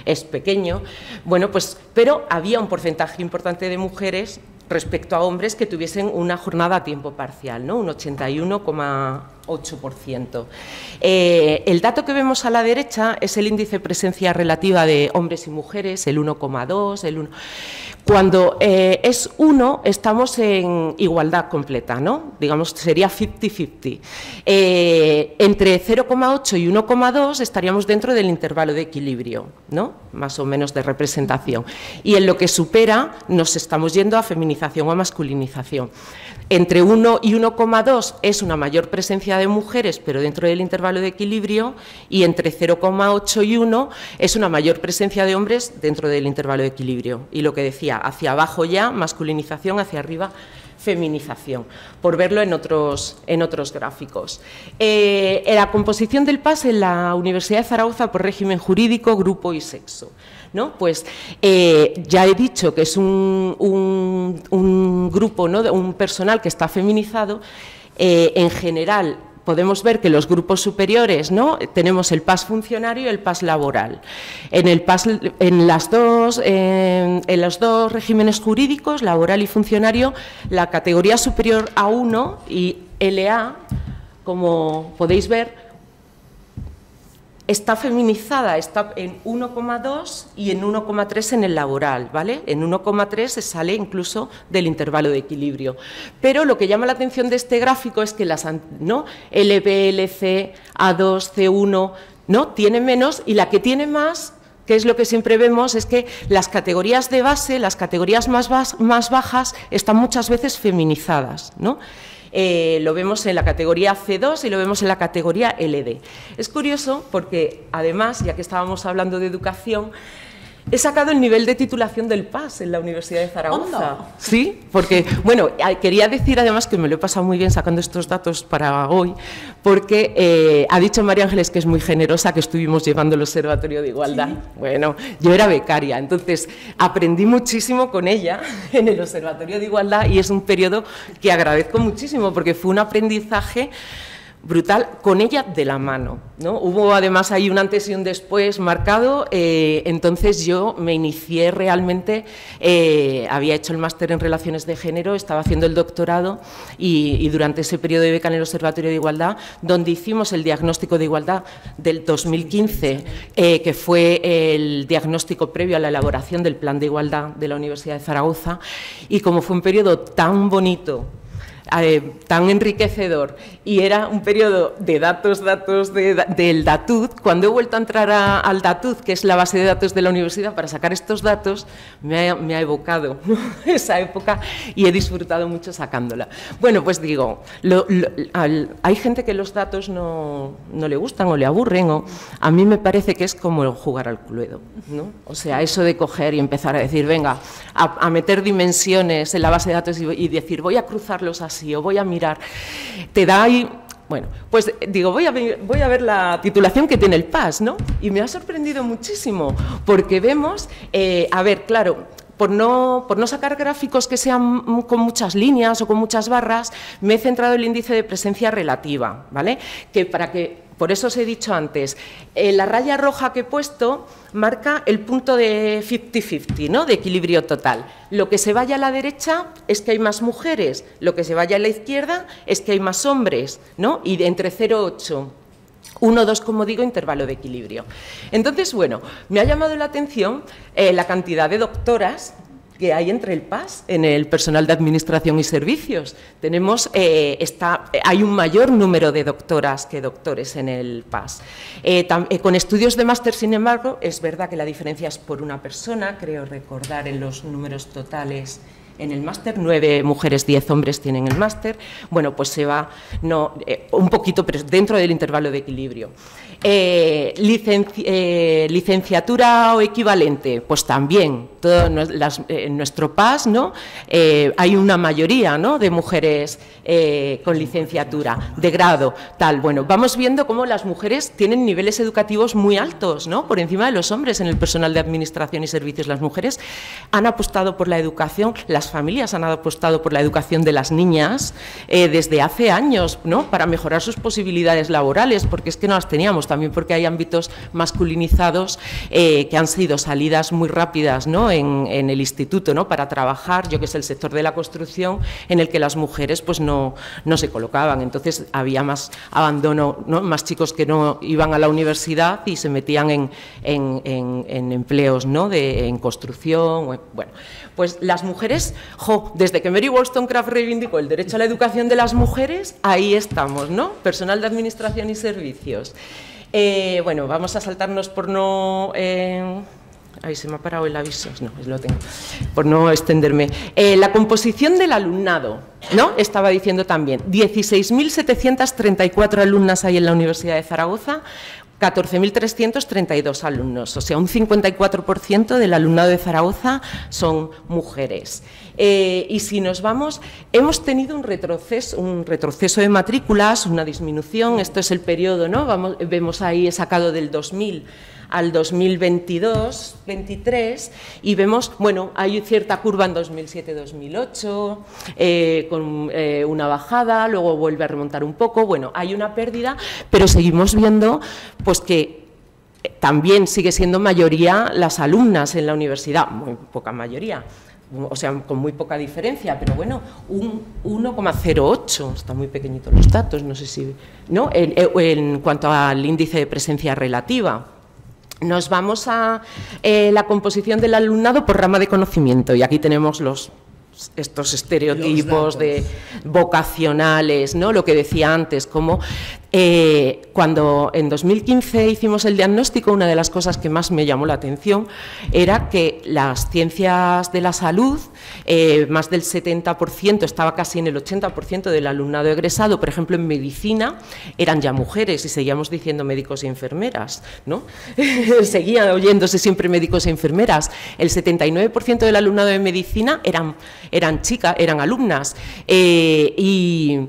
es pequeño, bueno, pues, pero había un porcentaje importante de mujeres respecto a hombres que tuviesen una jornada a tiempo parcial, ¿no?, un 81,8%. El dato que vemos a la derecha es el índice de presencia relativa de hombres y mujeres, el 1,2, el 1. Cuando es 1, estamos en igualdad completa, ¿no? Digamos, sería 50-50. Entre 0,8 y 1,2 estaríamos dentro del intervalo de equilibrio, ¿no?, más o menos de representación. Y en lo que supera nos estamos yendo a feminización o a masculinización. Entre 1 y 1,2 es una mayor presencia de mujeres, pero dentro del intervalo de equilibrio, y entre 0,8 y 1 es una mayor presencia de hombres dentro del intervalo de equilibrio. Y lo que decía, hacia abajo ya, masculinización, hacia arriba, feminización, por verlo en otros gráficos. La composición del PAS en la Universidad de Zaragoza por régimen jurídico, grupo y sexo, ¿no? Pues ya he dicho que es un grupo, ¿no?, un personal que está feminizado. En general podemos ver que los grupos superiores, ¿no?, tenemos el PAS funcionario y el PAS laboral. En los dos regímenes jurídicos, laboral y funcionario, la categoría superior A1 y LA, como podéis ver, está feminizada, está en 1,2 y en 1,3 en el laboral, ¿vale? En 1,3 se sale incluso del intervalo de equilibrio. Pero lo que llama la atención de este gráfico es que las, ¿no?, LB, LC, A2, C1, ¿no?, tiene menos, y la que tiene más, que es lo que siempre vemos, es que las categorías de base, las categorías más bajas, están muchas veces feminizadas, ¿no? Lo vemos en la categoría C2 y lo vemos en la categoría LD. Es curioso porque, además, ya que estábamos hablando de educación, he sacado el nivel de titulación del PAS en la Universidad de Zaragoza. ¡Onda! Sí, porque, bueno, quería decir además que me lo he pasado muy bien sacando estos datos para hoy, porque ha dicho María Ángeles, que es muy generosa, que estuvimos llevando el Observatorio de Igualdad. ¿Sí? Bueno, yo era becaria, entonces aprendí muchísimo con ella en el Observatorio de Igualdad, y es un periodo que agradezco muchísimo porque fue un aprendizaje brutal, con ella de la mano, ¿no? Hubo además ahí un antes y un después marcado. Entonces yo me inicié realmente, había hecho el máster en Relaciones de Género, estaba haciendo el doctorado, y durante ese periodo de beca en el Observatorio de Igualdad, donde hicimos el diagnóstico de igualdad del 2015, que fue el diagnóstico previo a la elaboración del Plan de Igualdad de la Universidad de Zaragoza, y como fue un periodo tan bonito, tan enriquecedor, y era un periodo de datos del DATUD, cuando he vuelto a entrar al DATUD, que es la base de datos de la universidad, para sacar estos datos, me ha evocado esa época y he disfrutado mucho sacándola. Bueno, pues digo, hay gente que los datos no le gustan o le aburren, o a mí me parece que es como jugar al Cluedo, ¿no? O sea, eso de coger y empezar a decir, venga, a meter dimensiones en la base de datos y decir, voy a cruzarlos así, así, o voy a mirar, te da ahí... Bueno, pues digo, voy a ver la titulación que tiene el PAS, ¿no? Y me ha sorprendido muchísimo, porque vemos, a ver, claro, por no sacar gráficos que sean con muchas líneas o con muchas barras, me he centrado en el índice de presencia relativa, ¿vale? Por eso os he dicho antes, la raya roja que he puesto marca el punto de 50-50, ¿no? De equilibrio total. Lo que se vaya a la derecha es que hay más mujeres, lo que se vaya a la izquierda es que hay más hombres, ¿no? Y de entre 0 y 8. 1, 2, como digo, intervalo de equilibrio. Entonces, bueno, me ha llamado la atención la cantidad de doctoras que hay entre el PAS, en el personal de administración y servicios. Hay un mayor número de doctoras que doctores en el PAS. Con estudios de máster, sin embargo, es verdad que la diferencia es por una persona, creo recordar en los números totales. En el máster, 9 mujeres, 10 hombres tienen el máster. Bueno, pues se va un poquito, pero dentro del intervalo de equilibrio. Licenciatura o equivalente, pues también, en nuestro PAS, ¿no? Hay una mayoría, ¿no?, de mujeres con licenciatura, de grado, tal. Bueno, vamos viendo cómo las mujeres tienen niveles educativos muy altos, ¿no?, por encima de los hombres en el personal de administración y servicios. Las mujeres han apostado por la educación, las familias han apostado por la educación de las niñas desde hace años, ¿no?, para mejorar sus posibilidades laborales, porque es que no las teníamos, también porque hay ámbitos masculinizados que han sido salidas muy rápidas, ¿no?, en el instituto, ¿no?, para trabajar, yo que sé, el sector de la construcción, en el que las mujeres pues no se colocaban. Entonces había más abandono, ¿no?, más chicos que no iban a la universidad y se metían en empleos, ¿no?, en construcción. Bueno, pues las mujeres, desde que Mary Wollstonecraft reivindicó el derecho a la educación de las mujeres, ahí estamos, ¿no?, personal de administración y servicios. Bueno, vamos a saltarnos por no... Ahí se me ha parado el aviso, no, lo tengo, por no extenderme. La composición del alumnado, ¿no?, estaba diciendo también, 16.734 alumnas hay en la Universidad de Zaragoza, 14.332 alumnos, o sea, un 54% del alumnado de Zaragoza son mujeres. Y si nos vamos, hemos tenido un retroceso de matrículas, una disminución. Esto es el periodo, ¿no? Vemos ahí, he sacado del 2000 al 2022-23 y vemos, bueno, hay cierta curva en 2007-2008 con una bajada, luego vuelve a remontar un poco, bueno, hay una pérdida, pero seguimos viendo pues que también sigue siendo mayoría las alumnas en la universidad, muy poca mayoría, o sea, con muy poca diferencia, pero bueno, un 1,08, está muy pequeñitos los datos, no sé si, ¿no?, en cuanto al índice de presencia relativa. Nos vamos a la composición del alumnado por rama de conocimiento, y aquí tenemos estos estereotipos de vocacionales, ¿no?, lo que decía antes, como cuando en 2015 hicimos el diagnóstico, una de las cosas que más me llamó la atención era que las ciencias de la salud, más del 70%, estaba casi en el 80% del alumnado egresado, por ejemplo en medicina, eran ya mujeres, y seguíamos diciendo médicos y enfermeras, ¿no? Seguían oyéndose siempre médicos e enfermeras. El 79% del alumnado de medicina eran chicas, eran alumnas, y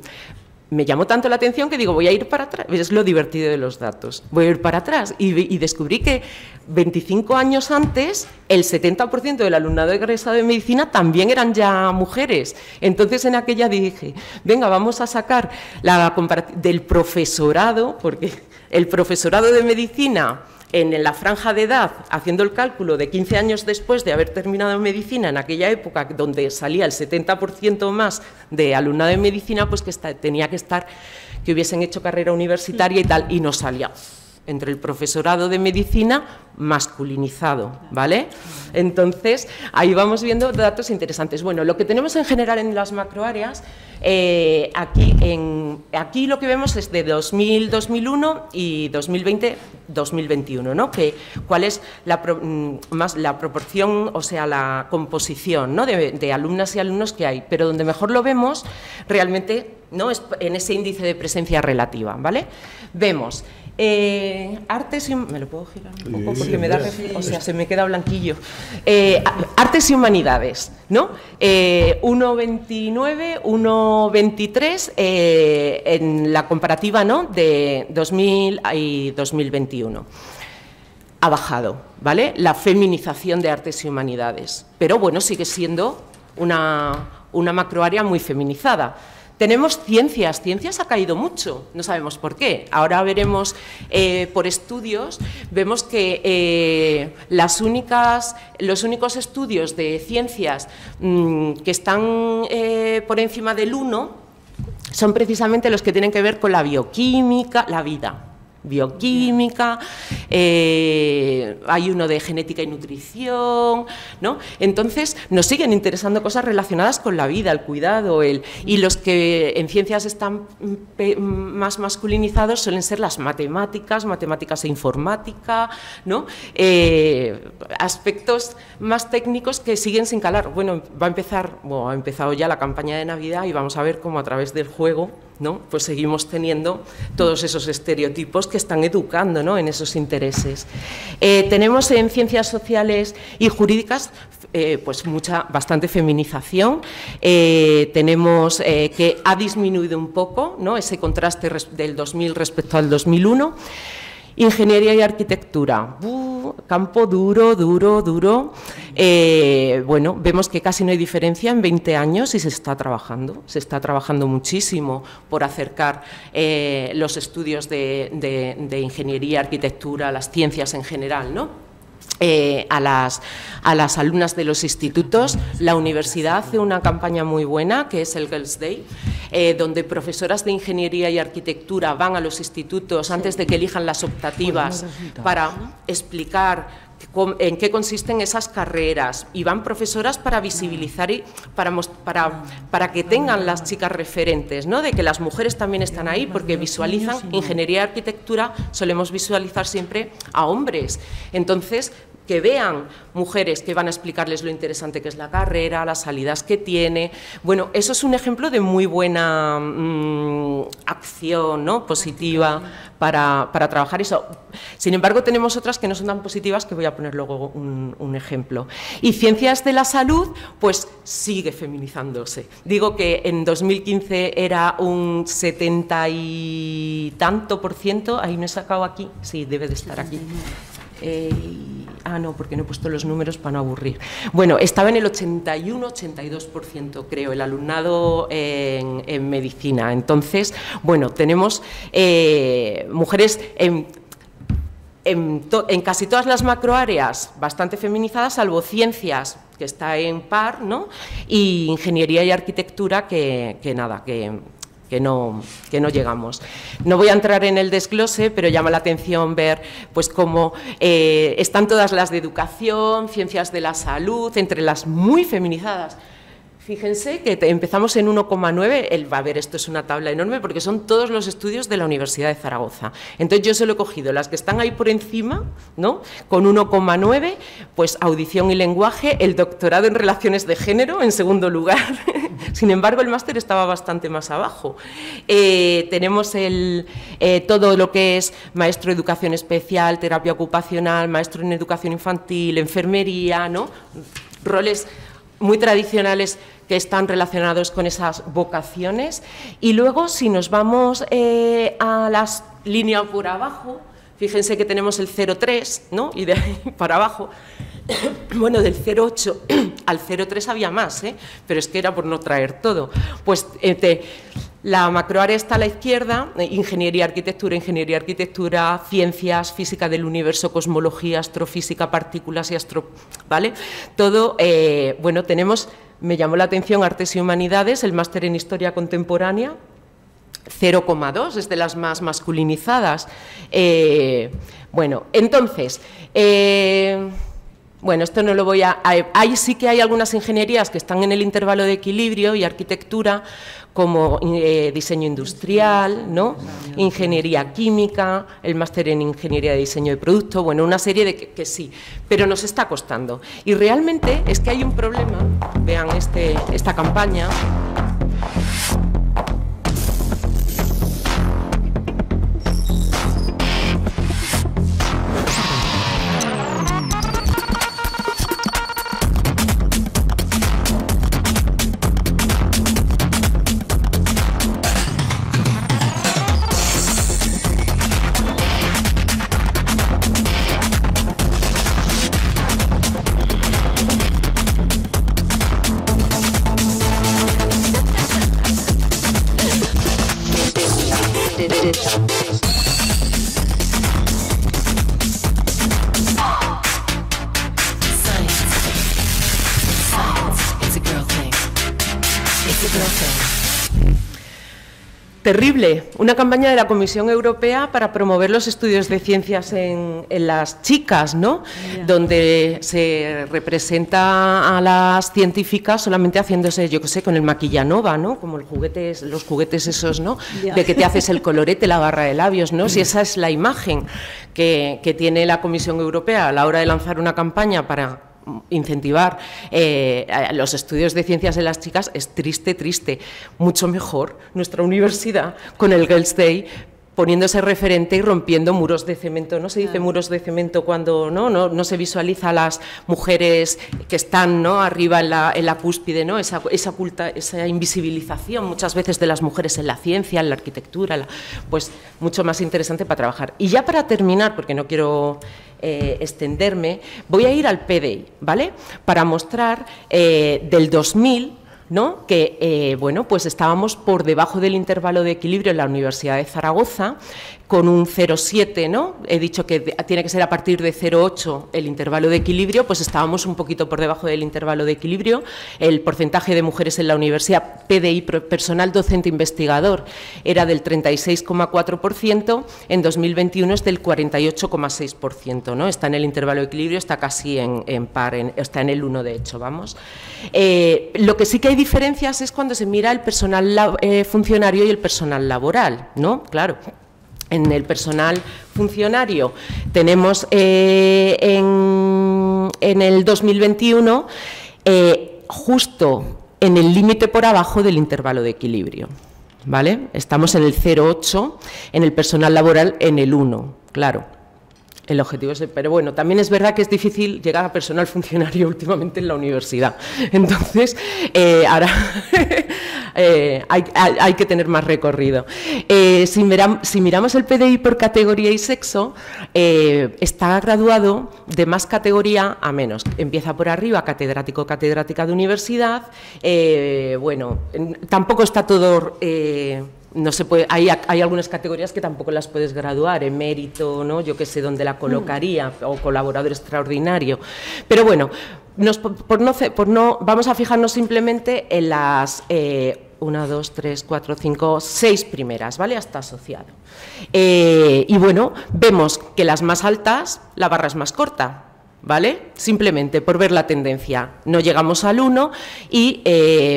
me llamó tanto la atención que digo, voy a ir para atrás, es lo divertido de los datos, voy a ir para atrás, y descubrí que 25 años antes el 70% del alumnado egresado de medicina también eran ya mujeres. Entonces en aquella dije, venga, vamos a sacar la comparativa del profesorado, porque el profesorado de medicina en la franja de edad, haciendo el cálculo de 15 años después de haber terminado medicina, en aquella época donde salía el 70% más de alumnado de medicina, pues que tenía que estar, que hubiesen hecho carrera universitaria y tal, y no salía entre el profesorado de medicina masculinizado, ¿vale? Entonces, ahí vamos viendo datos interesantes. Bueno, lo que tenemos en general en las macroáreas, aquí lo que vemos es de 2000-2001 y 2020-2021, ¿no? ¿Cuál es la proporción, o sea, la composición, ¿no?, de alumnas y alumnos que hay? Pero donde mejor lo vemos realmente, ¿no?, es en ese índice de presencia relativa, ¿vale? Vemos Artes y... ¿Me lo puedo girar un poco? Porque me da... O sea, se me queda blanquillo. Artes y humanidades, ¿no? 1,29, 1,23 en la comparativa, ¿no?, de 2000 y 2021. Ha bajado, ¿vale?, la feminización de artes y humanidades, pero bueno, sigue siendo una macroárea muy feminizada. Tenemos ciencias ha caído mucho, no sabemos por qué. Ahora veremos por estudios, vemos que los únicos estudios de ciencias que están por encima del 1 son precisamente los que tienen que ver con la bioquímica, la vida. Bioquímica, hay uno de genética y nutrición, ¿no? Entonces nos siguen interesando cosas relacionadas con la vida, el cuidado, y los que en ciencias están más masculinizados suelen ser las matemáticas e informática, ¿no? Aspectos más técnicos que siguen sin calar. Bueno, ha empezado ya la campaña de Navidad y vamos a ver cómo a través del juego, ¿no?, pues seguimos teniendo todos esos estereotipos que están educando, ¿no?, en esos intereses. Tenemos en ciencias sociales y jurídicas pues bastante feminización. Tenemos que ha disminuido un poco, ¿no?, ese contraste del 2000 respecto al 2001. Ingeniería y arquitectura, campo duro. Bueno, vemos que casi no hay diferencia en 20 años y se está trabajando muchísimo por acercar los estudios de ingeniería, arquitectura, las ciencias en general, ¿no?, a las alumnas de los institutos. La universidad hace una campaña muy buena, que es el Girls' Day, donde profesoras de ingeniería y arquitectura van a los institutos antes de que elijan las optativas para explicar en qué consisten esas carreras, y van profesoras para visibilizar y para que tengan las chicas referentes, ¿no?, de que las mujeres también están ahí, porque visualizan ingeniería y arquitectura, solemos visualizar siempre a hombres. Entonces, que vean mujeres que van a explicarles lo interesante que es la carrera, las salidas que tiene. Bueno, eso es un ejemplo de muy buena acción, ¿no?, positiva para trabajar eso. Sin embargo, tenemos otras que no son tan positivas, que voy a poner luego un ejemplo. Y ciencias de la salud, pues sigue feminizándose. Digo que en 2015 era un 70 y tanto %, ahí no he sacado aquí, sí, debe de estar aquí. No, porque no he puesto los números para no aburrir. Bueno, estaba en el 81-82%, creo, el alumnado en medicina. Entonces, bueno, tenemos mujeres en casi todas las macroáreas bastante feminizadas, salvo ciencias, que está en par, ¿no?, y ingeniería y arquitectura, que no llegamos. No voy a entrar en el desglose, pero llama la atención ver pues cómo están todas las de educación, ciencias de la salud, entre las muy feminizadas. Fíjense que empezamos en 1,9, a ver, esto es una tabla enorme porque son todos los estudios de la Universidad de Zaragoza. Entonces yo solo he cogido las que están ahí por encima, ¿no?, con 1,9, pues audición y lenguaje, el doctorado en relaciones de género en segundo lugar. Sin embargo, el máster estaba bastante más abajo. Tenemos todo lo que es maestro de educación especial, terapia ocupacional, maestro en educación infantil, enfermería, ¿no?, roles muy tradicionales que están relacionados con esas vocaciones. Y luego, si nos vamos a las líneas por abajo, fíjense que tenemos el 0,3, ¿no?, y de ahí para abajo, bueno, del 0,8 al 0,3 había más, pero es que era por no traer todo. Pues la macroárea está a la izquierda, ingeniería, arquitectura, ciencias, física del universo, cosmología, astrofísica, partículas y ¿vale? Todo, bueno, tenemos, me llamó la atención, artes y humanidades, el máster en historia contemporánea, 0,2, es de las más masculinizadas. Bueno, entonces, bueno, esto no lo voy a... Ahí sí que hay algunas ingenierías que están en el intervalo de equilibrio, y arquitectura, como diseño industrial, ¿no?, ingeniería química, el máster en ingeniería de diseño de producto, bueno, una serie de que sí, pero nos está costando. Y realmente es que hay un problema, vean esta campaña. Terrible, una campaña de la Comisión Europea para promover los estudios de ciencias en las chicas, ¿no? Yeah. Donde se representa a las científicas solamente haciéndose, yo qué sé, con el maquillanova, ¿no? Como los juguetes esos, ¿no? Yeah. De que te haces el colorete, la barra de labios, ¿no? Si esa es la imagen que tiene la Comisión Europea a la hora de lanzar una campaña para incentivar los estudios de ciencias en las chicas, es triste, triste. Mucho mejor nuestra universidad con el Girls' Day poniéndose referente y rompiendo muros de cemento. No se dice muros de cemento cuando no se visualiza a las mujeres que están, ¿no?, arriba en la cúspide, ¿no? Esa invisibilización muchas veces de las mujeres en la ciencia, en la arquitectura, pues mucho más interesante para trabajar. Y ya para terminar, porque no quiero extenderme, voy a ir al PDI, ¿vale? Para mostrar del 2000, ¿no?, que bueno, pues estábamos por debajo del intervalo de equilibrio en la Universidad de Zaragoza, con un 0,7, ¿no? He dicho que tiene que ser a partir de 0,8 el intervalo de equilibrio, pues estábamos un poquito por debajo del intervalo de equilibrio. El porcentaje de mujeres en la universidad, PDI, personal docente investigador, era del 36,4%, en 2021 es del 48,6%, ¿no? Está en el intervalo de equilibrio, está casi en par, está en el 1 de hecho, vamos. Lo que sí que hay diferencias es cuando se mira el personal funcionario y el personal laboral, ¿no? Claro. En el personal funcionario tenemos en el 2021 justo en el límite por abajo del intervalo de equilibrio, ¿vale? Estamos en el 0,8, en el personal laboral en el 1, claro. El objetivo es, pero bueno, también es verdad que es difícil llegar a personal funcionario últimamente en la universidad. Entonces, ahora hay que tener más recorrido. Si miramos el PDI por categoría y sexo, está graduado de más categoría a menos. Empieza por arriba, catedrático, catedrática de universidad. Bueno, tampoco está todo... no se puede, hay algunas categorías que tampoco las puedes graduar, emérito, ¿no? Yo qué sé dónde la colocaría, o colaborador extraordinario. Pero bueno, vamos a fijarnos simplemente en las 1, 2, 3, 4, 5, 6 primeras, ¿vale? Hasta asociado. Y bueno, vemos que las más altas, la barra es más corta, ¿vale? Simplemente por ver la tendencia. No llegamos al 1 y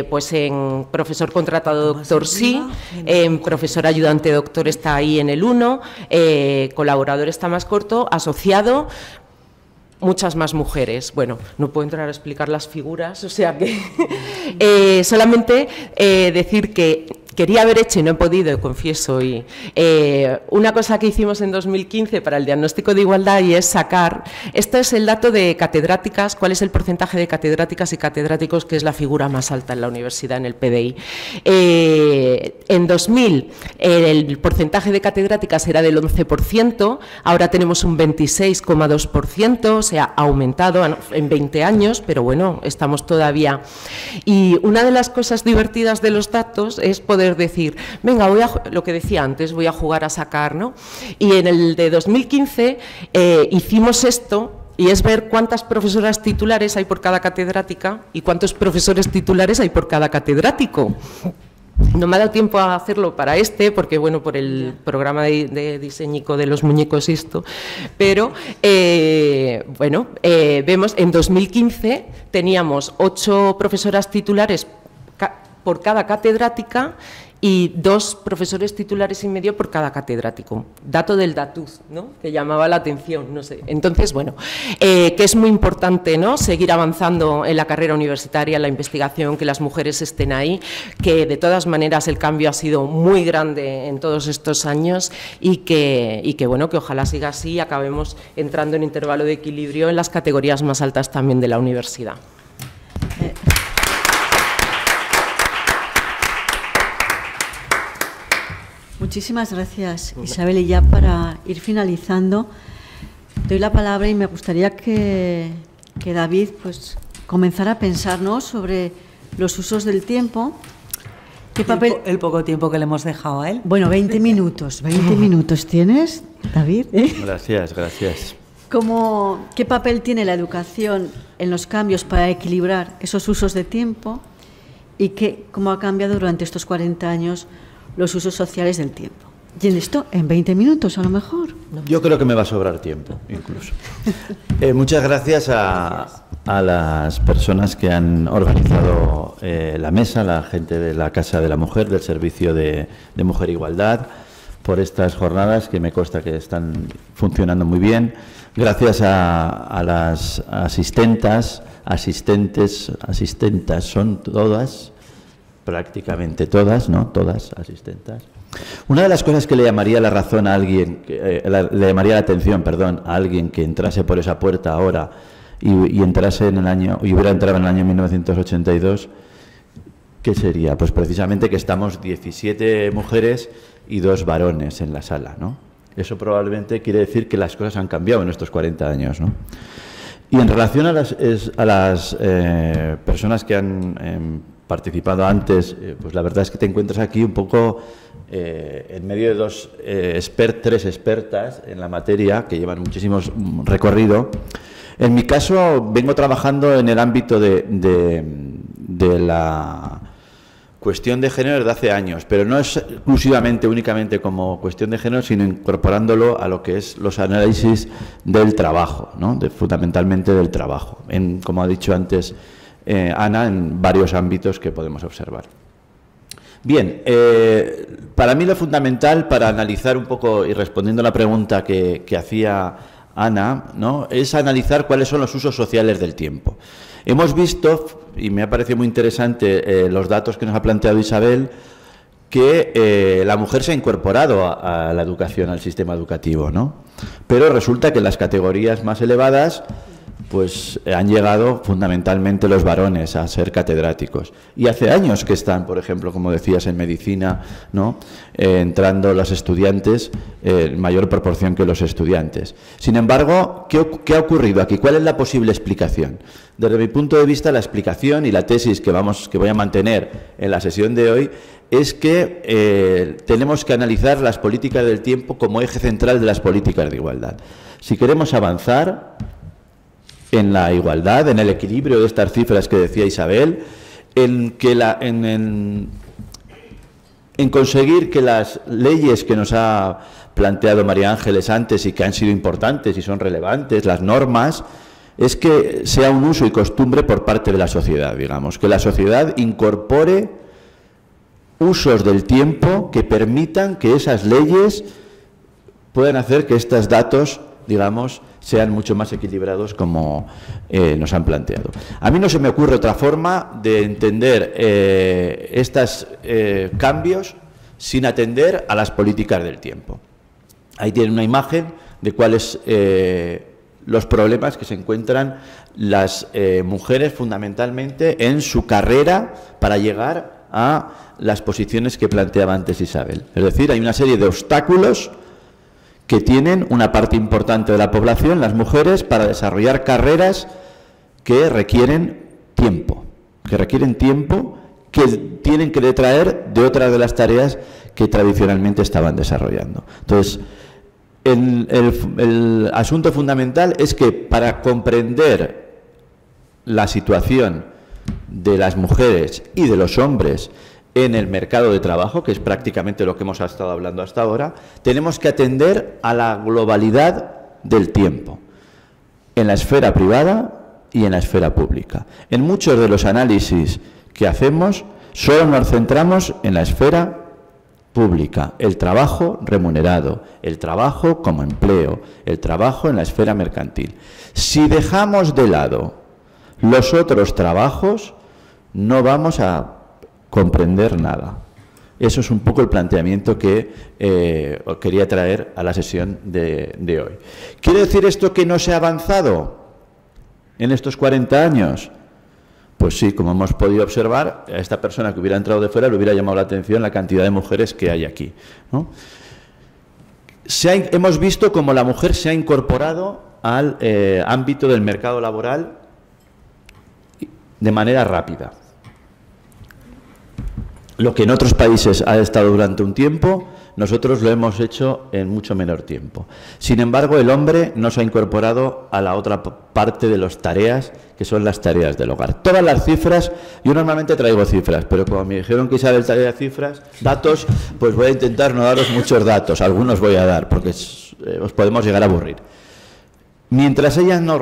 pues en profesor contratado doctor sí, en profesor ayudante doctor está ahí en el 1, colaborador está más corto, asociado, muchas más mujeres. Bueno, no puedo entrar a explicar las figuras, o sea que solamente decir que quería haber hecho y no he podido, confieso, y una cosa que hicimos en 2015 para el diagnóstico de igualdad y es sacar, este es el dato de catedráticas, cuál es el porcentaje de catedráticas y catedráticos, que es la figura más alta en la universidad, en el PDI. En 2000 el porcentaje de catedráticas era del 11%, ahora tenemos un 26,2%, o sea, ha aumentado en 20 años, pero bueno, estamos todavía. Y una de las cosas divertidas de los datos es poder decir, venga, lo que decía antes, voy a jugar a sacar, ¿no? Y en el de 2015 hicimos esto, y es ver cuántas profesoras titulares hay por cada catedrática y cuántos profesores titulares hay por cada catedrático. No me ha dado tiempo a hacerlo para porque bueno, por el programa de diseñico de los muñecos esto, pero bueno, vemos, en 2015 teníamos 8 profesoras titulares por cada catedrática y 2 profesores titulares y medio por cada catedrático. Dato del DATUZ, ¿no?, que llamaba la atención, no sé. Entonces, bueno, que es muy importante, ¿no?, seguir avanzando en la carrera universitaria, en la investigación, que las mujeres estén ahí, que de todas maneras el cambio ha sido muy grande en todos estos años y que bueno, que ojalá siga así y acabemos entrando en intervalo de equilibrio en las categorías más altas también de la universidad. Muchísimas gracias, Isabel. Y ya para ir finalizando, doy la palabra y me gustaría que David pues comenzara a pensar, ¿no?, sobre los usos del tiempo. ¿Qué papel? El poco tiempo que le hemos dejado a él. Bueno, 20 minutos. 20 minutos tienes, David. Gracias, gracias. ¿Qué papel tiene la educación en los cambios para equilibrar esos usos de tiempo y cómo ha cambiado durante estos 40 años los usos sociales del tiempo. Y en esto, en 20 minutos a lo mejor. Yo creo que me va a sobrar tiempo, incluso. Muchas gracias a las personas que han organizado la mesa, la gente de la Casa de la Mujer, del Servicio de Mujer e Igualdad, por estas jornadas que me consta que están funcionando muy bien. Gracias a las asistentas, son todas, prácticamente todas, ¿no? Todas asistentas. Una de las cosas que le llamaría la razón a alguien, le llamaría la atención, perdón, a alguien que entrase por esa puerta ahora y entrase en el año, y hubiera entrado en el año 1982, ¿qué sería? Pues precisamente que estamos 17 mujeres y 2 varones en la sala, ¿no? Eso probablemente quiere decir que las cosas han cambiado en estos 40 años, ¿no? Y en relación a las personas que han participado antes, pues la verdad es que te encuentras aquí un poco en medio de tres expertas en la materia que llevan muchísimo recorrido. En mi caso vengo trabajando en el ámbito de la cuestión de género desde hace años, pero no es exclusivamente, únicamente como cuestión de género, sino incorporándolo a lo que es los análisis del trabajo, ¿no? Fundamentalmente del trabajo, como ha dicho antes Ana, en varios ámbitos que podemos observar. Bien, para mí lo fundamental para analizar un poco, y respondiendo a la pregunta que hacía Ana, ¿no?, es analizar cuáles son los usos sociales del tiempo. Hemos visto, y me ha parecido muy interesante los datos que nos ha planteado Isabel, que la mujer se ha incorporado a la educación, al sistema educativo, ¿no? Pero resulta que en las categorías más elevadas pues han llegado fundamentalmente los varones a ser catedráticos. Y hace años que están, por ejemplo, como decías, en medicina, ¿no?, entrando los estudiantes en mayor proporción que los estudiantes. Sin embargo, ¿qué ha ocurrido aquí? ¿Cuál es la posible explicación? Desde mi punto de vista, la explicación y la tesis que voy a mantener en la sesión de hoy es que tenemos que analizar las políticas del tiempo como eje central de las políticas de igualdad. Si queremos avanzar en la igualdad, en el equilibrio de estas cifras que decía Isabel, en conseguir que las leyes que nos ha planteado María Ángeles antes y que han sido importantes y son relevantes, las normas, es que sea un uso y costumbre por parte de la sociedad, digamos, que la sociedad incorpore usos del tiempo que permitan que esas leyes puedan hacer que estos datos, digamos, sean mucho más equilibrados como nos han planteado. A mí no se me ocurre otra forma de entender estos cambios sin atender a las políticas del tiempo. Ahí tienen una imagen de cuáles los problemas que se encuentran las mujeres fundamentalmente en su carrera para llegar a las posiciones que planteaba antes Isabel. Es decir, hay una serie de obstáculos que tienen una parte importante de la población, las mujeres, para desarrollar carreras que requieren tiempo, que tienen que detraer de otras de las tareas que tradicionalmente estaban desarrollando. Entonces, el asunto fundamental es que para comprender la situación de las mujeres y de los hombres en el mercado de trabajo, que es prácticamente lo que hemos estado hablando hasta ahora, tenemos que atender a la globalidad del tiempo, en la esfera privada y en la esfera pública. En muchos de los análisis que hacemos, solo nos centramos en la esfera pública, el trabajo remunerado, el trabajo como empleo, el trabajo en la esfera mercantil. Si dejamos de lado los otros trabajos, no vamos a comprender nada. Eso es un poco el planteamiento que quería traer a la sesión de hoy. ¿Quiere decir esto que no se ha avanzado en estos 40 años? Pues sí, como hemos podido observar, a esta persona que hubiera entrado de fuera le hubiera llamado la atención la cantidad de mujeres que hay aquí, ¿no? Hemos visto cómo la mujer se ha incorporado al ámbito del mercado laboral de manera rápida. Lo que en otros países ha estado durante un tiempo, nosotros lo hemos hecho en mucho menor tiempo. Sin embargo, el hombre no se ha incorporado a la otra parte de las tareas, que son las tareas del hogar. Todas las cifras, yo normalmente traigo cifras, pero como me dijeron que Isabel traía cifras, datos, pues voy a intentar no daros muchos datos, algunos voy a dar, porque os podemos llegar a aburrir. Mientras ellas no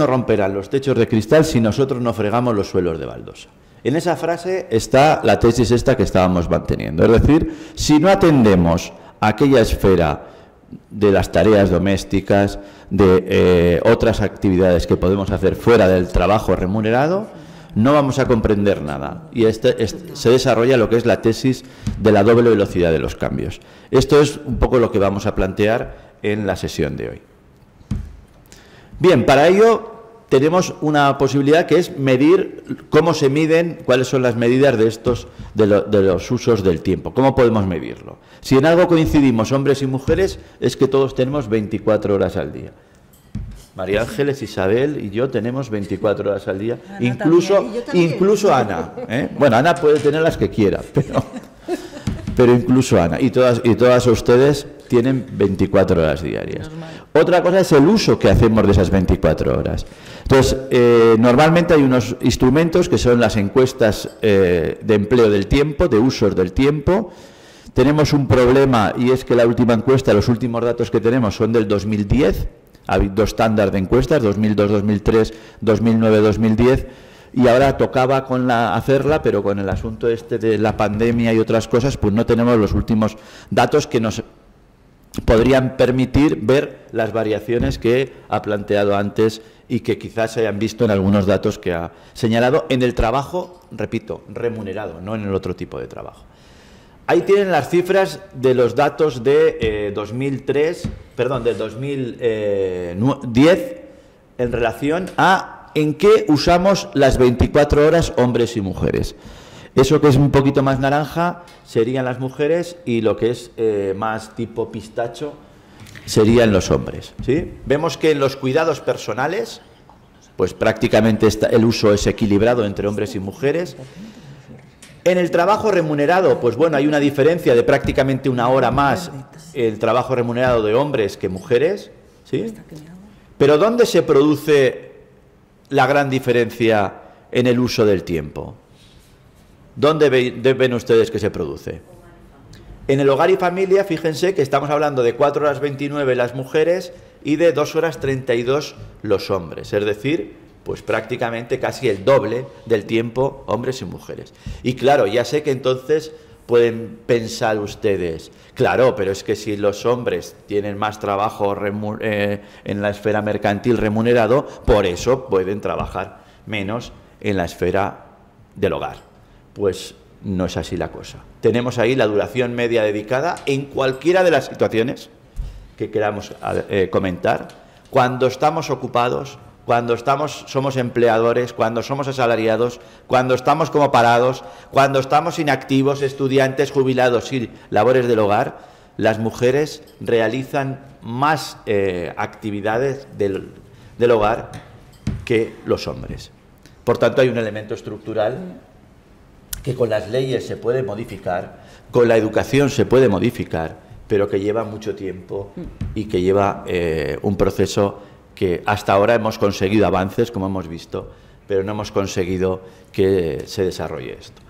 romperán los techos de cristal si nosotros no fregamos los suelos de baldosa. En esa frase está la tesis esta que estábamos manteniendo. Es decir, si no atendemos a aquella esfera de las tareas domésticas, de otras actividades que podemos hacer fuera del trabajo remunerado, no vamos a comprender nada. Y se desarrolla lo que es la tesis de la doble velocidad de los cambios. Esto es un poco lo que vamos a plantear en la sesión de hoy. Bien, para ello tenemos una posibilidad que es medir cómo se miden, cuáles son las medidas de los usos del tiempo, cómo podemos medirlo. Si en algo coincidimos hombres y mujeres es que todos tenemos 24 horas al día. María Ángeles, Isabel y yo tenemos 24 horas al día, Ana incluso Ana. Bueno, Ana puede tener las que quiera, pero incluso Ana y todas ustedes tienen 24 horas diarias. Otra cosa es el uso que hacemos de esas 24 horas. Entonces, normalmente hay unos instrumentos que son las encuestas de empleo del tiempo, de usos del tiempo. Tenemos un problema y es que la última encuesta, los últimos datos que tenemos son del 2010. Ha habido dos estándares de encuestas, 2002, 2003, 2009, 2010. Y ahora tocaba hacerla, pero con el asunto de la pandemia y otras cosas, pues no tenemos los últimos datos que nos podrían permitir ver las variaciones que ha planteado antes y que quizás se hayan visto en algunos datos que ha señalado en el trabajo, repito, remunerado, no en el otro tipo de trabajo. Ahí tienen las cifras de los datos de 2010 en relación a en qué usamos las 24 horas hombres y mujeres. Eso que es un poquito más naranja serían las mujeres y lo que es más tipo pistacho serían los hombres, ¿sí? Vemos que en los cuidados personales, pues prácticamente el uso es equilibrado entre hombres y mujeres. En el trabajo remunerado, pues bueno, hay una diferencia de prácticamente una hora más el trabajo remunerado de hombres que mujeres, ¿sí? Pero ¿dónde se produce la gran diferencia en el uso del tiempo? ¿Dónde ven ustedes que se produce? En el hogar y familia, fíjense que estamos hablando de 4 horas 29 las mujeres y de 2 horas 32 los hombres, es decir, pues prácticamente casi el doble del tiempo hombres y mujeres. Y claro, ya sé que entonces pueden pensar ustedes, claro, pero es que si los hombres tienen más trabajo en la esfera mercantil remunerado, por eso pueden trabajar menos en la esfera del hogar. Pues no es así la cosa. Tenemos ahí la duración media dedicada en cualquiera de las situaciones que queramos comentar, cuando estamos ocupados, cuando somos empleadores, cuando somos asalariados, cuando estamos como parados, cuando estamos inactivos, estudiantes, jubilados y labores del hogar, las mujeres realizan más actividades del hogar que los hombres. Por tanto, hay un elemento estructural que con las leyes se puede modificar, con la educación se puede modificar, pero que lleva mucho tiempo y que lleva un proceso que hasta ahora hemos conseguido avances, como hemos visto, pero no hemos conseguido que se desarrolle esto.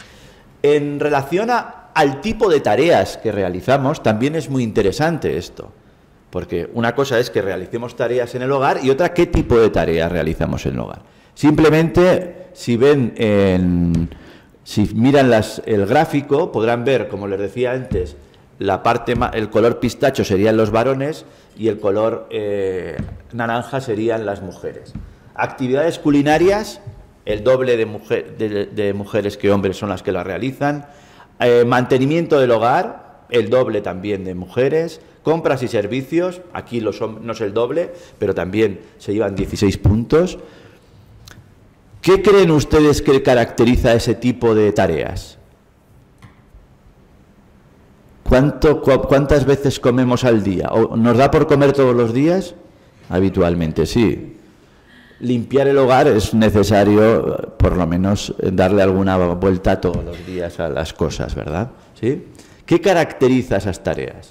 En relación al tipo de tareas que realizamos, también es muy interesante esto, porque una cosa es que realicemos tareas en el hogar y otra qué tipo de tareas realizamos en el hogar. Simplemente, si miran el gráfico, podrán ver, como les decía antes, el color pistacho serían los varones y el color naranja serían las mujeres. Actividades culinarias, el doble de mujeres que hombres son las que las realizan. Mantenimiento del hogar, el doble también de mujeres. Compras y servicios, aquí no es el doble, pero también se llevan 16 puntos. ¿Qué creen ustedes que caracteriza ese tipo de tareas? ¿Cuántas veces comemos al día? ¿Nos da por comer todos los días? Habitualmente, sí. Limpiar el hogar es necesario, por lo menos, darle alguna vuelta todos los días a las cosas, ¿verdad? ¿Sí? ¿Qué caracteriza esas tareas?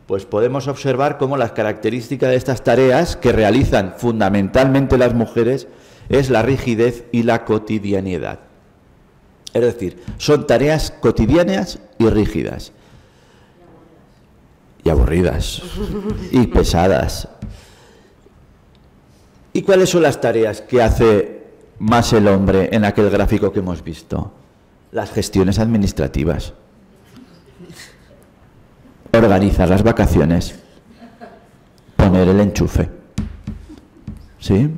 Pues podemos observar cómo las características de estas tareas que realizan fundamentalmente las mujeres es la rigidez y la cotidianidad. Es decir, son tareas cotidianas y rígidas. Y aburridas. Y pesadas. ¿Y cuáles son las tareas que hace más el hombre en aquel gráfico que hemos visto? Las gestiones administrativas. Organizar las vacaciones. Poner el enchufe. ¿Sí?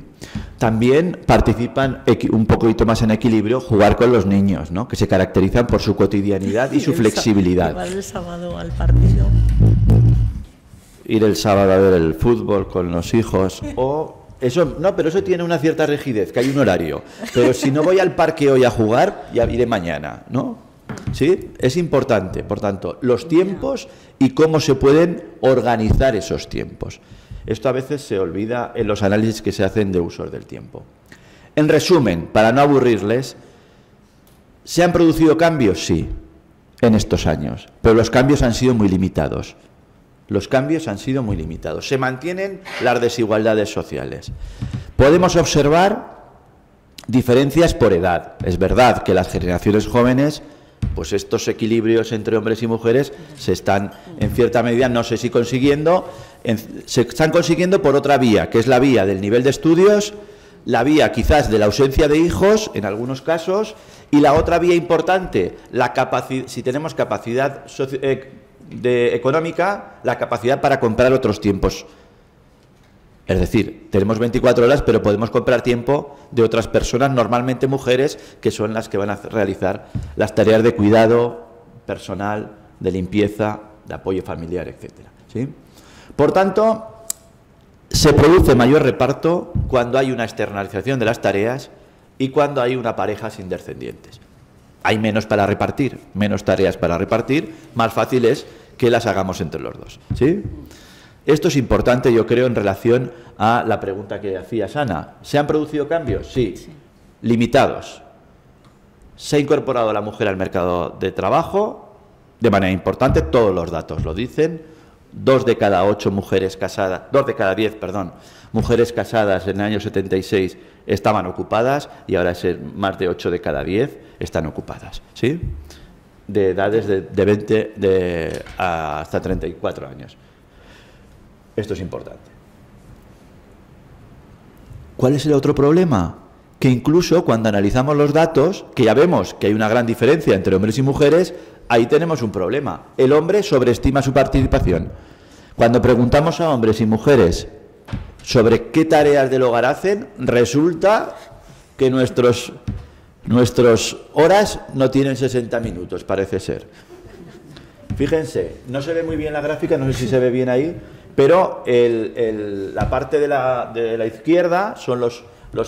También participan un poquito más en equilibrio jugar con los niños, ¿no? Que se caracterizan por su cotidianidad y su flexibilidad. Llevar el sábado al partido. Ir el sábado a ver el fútbol con los hijos o... Eso, no, pero eso tiene una cierta rigidez, que hay un horario. Pero si no voy al parque hoy a jugar, ya iré mañana, ¿no? ¿Sí? Es importante, por tanto, los tiempos y cómo se pueden organizar esos tiempos. Esto a veces se olvida en los análisis que se hacen de usos del tiempo. En resumen, para no aburrirles, ¿se han producido cambios? Sí, en estos años, pero los cambios han sido muy limitados. Los cambios han sido muy limitados. Se mantienen las desigualdades sociales. Podemos observar diferencias por edad. Es verdad que las generaciones jóvenes, pues estos equilibrios entre hombres y mujeres se están, en cierta medida, no sé si consiguiendo, se están consiguiendo por otra vía, que es la vía del nivel de estudios, la vía quizás de la ausencia de hijos, en algunos casos, y la otra vía importante, la capacidad, si tenemos capacidad económica, la capacidad para comprar otros tiempos. Es decir, tenemos 24 horas, pero podemos comprar tiempo de otras personas, normalmente mujeres, que son las que van a realizar las tareas de cuidado personal, de limpieza, de apoyo familiar, etcétera. ¿Sí? Por tanto, se produce mayor reparto cuando hay una externalización de las tareas y cuando hay una pareja sin descendientes. Hay menos para repartir, menos tareas para repartir, más fácil es que las hagamos entre los dos. ¿Sí? Esto es importante, yo creo, en relación a la pregunta que hacía Ana. ¿Se han producido cambios? Sí. Limitados. Se ha incorporado la mujer al mercado de trabajo de manera importante, todos los datos lo dicen. 2 de cada 8 mujeres casadas, 2 de cada 10, perdón, mujeres casadas en el año 76 estaban ocupadas y ahora es más de 8 de cada 10 están ocupadas, ¿sí? De edades de 20 hasta 34 años. Esto es importante. ¿Cuál es el otro problema? Que incluso cuando analizamos los datos, que ya vemos que hay una gran diferencia entre hombres y mujeres, ahí tenemos un problema. El hombre sobreestima su participación. Cuando preguntamos a hombres y mujeres sobre qué tareas del hogar hacen, resulta que nuestros horas no tienen 60 minutos, parece ser. Fíjense, no se ve muy bien la gráfica, no sé si se ve bien ahí, pero la parte de la izquierda son los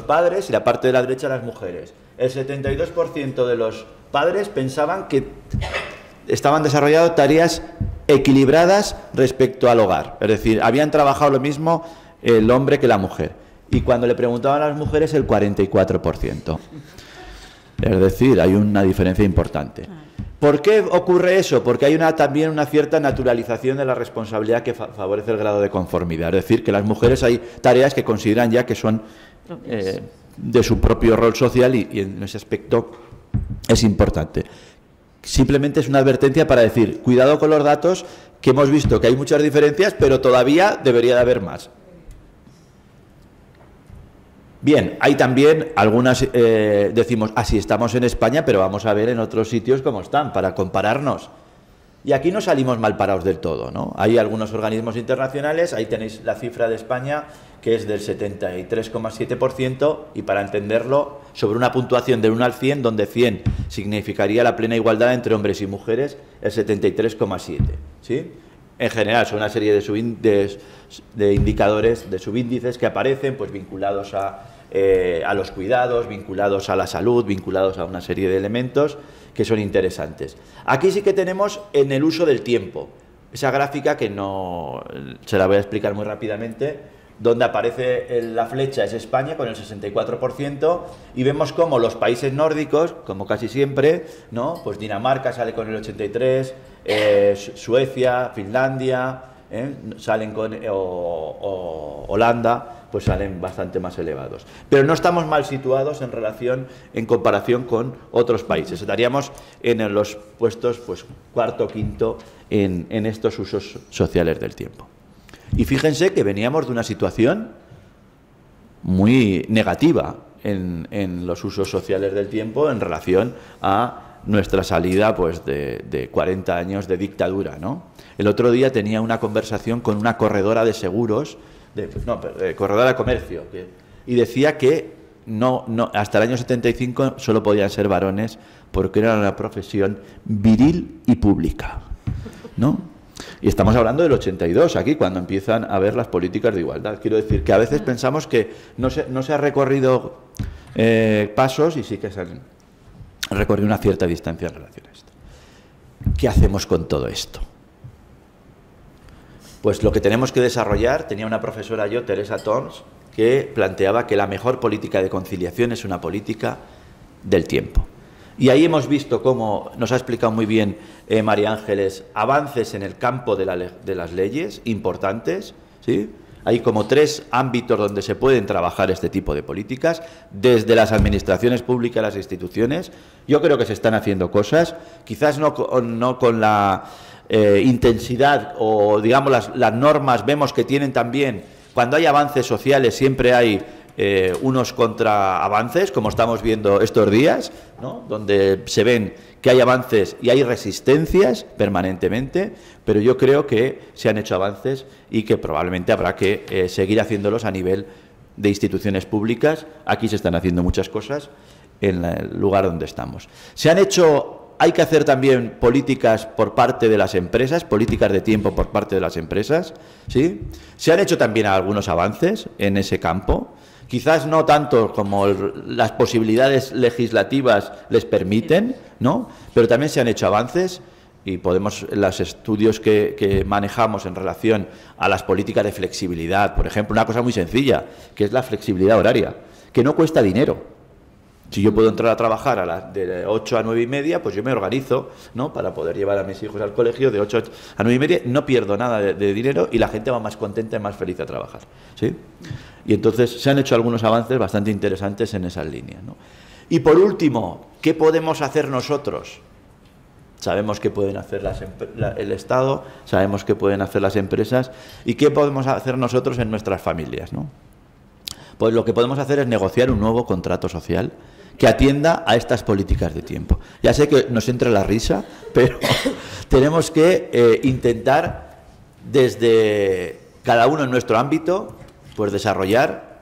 padres y la parte de la derecha las mujeres. El 72% de los padres pensaban que estaban desarrollando tareas equilibradas respecto al hogar. Es decir, habían trabajado lo mismo el hombre que la mujer. Y cuando le preguntaban a las mujeres, el 44%. Es decir, hay una diferencia importante. ¿Por qué ocurre eso? Porque hay también una cierta naturalización de la responsabilidad que favorece el grado de conformidad. Es decir, que las mujeres hay tareas que consideran ya que son de su propio rol social y en ese aspecto es importante. Simplemente es una advertencia para decir, cuidado con los datos, que hemos visto que hay muchas diferencias, pero todavía debería de haber más. Bien, hay también algunas, decimos, así estamos en España, pero vamos a ver en otros sitios cómo están, para compararnos. Y aquí no salimos mal parados del todo, ¿no? Hay algunos organismos internacionales, ahí tenéis la cifra de España, que es del 73,7%, y para entenderlo, sobre una puntuación del 1 al 100, donde 100 significaría la plena igualdad entre hombres y mujeres, el 73,7, ¿sí? En general son una serie de indicadores, de subíndices que aparecen, pues vinculados a los cuidados, vinculados a la salud, vinculados a una serie de elementos que son interesantes. Aquí sí que tenemos en el uso del tiempo, esa gráfica que no se la voy a explicar muy rápidamente, donde aparece la flecha es España con el 64% y vemos cómo los países nórdicos, como casi siempre, ¿no? Pues Dinamarca sale con el 83%, Suecia, Finlandia, salen o Holanda, pues salen bastante más elevados. Pero no estamos mal situados en comparación con otros países. Estaríamos en los puestos pues cuarto o quinto en estos usos sociales del tiempo. Y fíjense que veníamos de una situación muy negativa en los usos sociales del tiempo en relación a nuestra salida pues de 40 años de dictadura, ¿no? El otro día tenía una conversación con una corredora de seguros, corredora de comercio, y decía que hasta el año 75 solo podían ser varones porque era una profesión viril y pública, ¿no? Y estamos hablando del 82 aquí, cuando empiezan a ver las políticas de igualdad. Quiero decir que a veces pensamos que no se ha recorrido pasos, y sí que se han recorrido una cierta distancia en relación a esto. ¿Qué hacemos con todo esto? Pues lo que tenemos que desarrollar, tenía una profesora yo, Teresa Tons, que planteaba que la mejor política de conciliación es una política del tiempo. Y ahí hemos visto cómo nos ha explicado muy bien María Ángeles, avances en el campo de las leyes importantes, ¿sí? Hay como 3 ámbitos donde se pueden trabajar este tipo de políticas, desde las administraciones públicas a las instituciones. Yo creo que se están haciendo cosas, quizás no con la intensidad o, digamos, las normas vemos que tienen también, cuando hay avances sociales siempre hay unos contraavances, como estamos viendo estos días, ¿no? Donde se ven que hay avances y hay resistencias permanentemente, pero yo creo que se han hecho avances y que probablemente habrá que seguir haciéndolos a nivel de instituciones públicas. Aquí se están haciendo muchas cosas en el lugar donde estamos. Hay que hacer también políticas por parte de las empresas, políticas de tiempo por parte de las empresas, ¿sí? Se han hecho también algunos avances en ese campo. Quizás no tanto como las posibilidades legislativas les permiten, ¿no? Pero también se han hecho avances y podemos, los estudios que manejamos en relación a las políticas de flexibilidad, por ejemplo, una cosa muy sencilla, que es la flexibilidad horaria, que no cuesta dinero. Si yo puedo entrar a trabajar de 8 a 9 y media, pues yo me organizo, ¿no? Para poder llevar a mis hijos al colegio de 8 a 9 y media, no pierdo nada de dinero y la gente va más contenta y más feliz a trabajar, ¿sí? Y entonces se han hecho algunos avances bastante interesantes en esas líneas, ¿no? Y por último, ¿qué podemos hacer nosotros? Sabemos que pueden hacer el Estado, sabemos que pueden hacer las empresas, ¿y qué podemos hacer nosotros en nuestras familias, ¿no? Pues lo que podemos hacer es negociar un nuevo contrato social que atienda a estas políticas de tiempo. Ya sé que nos entra la risa, pero tenemos que intentar, desde cada uno en nuestro ámbito, pues desarrollar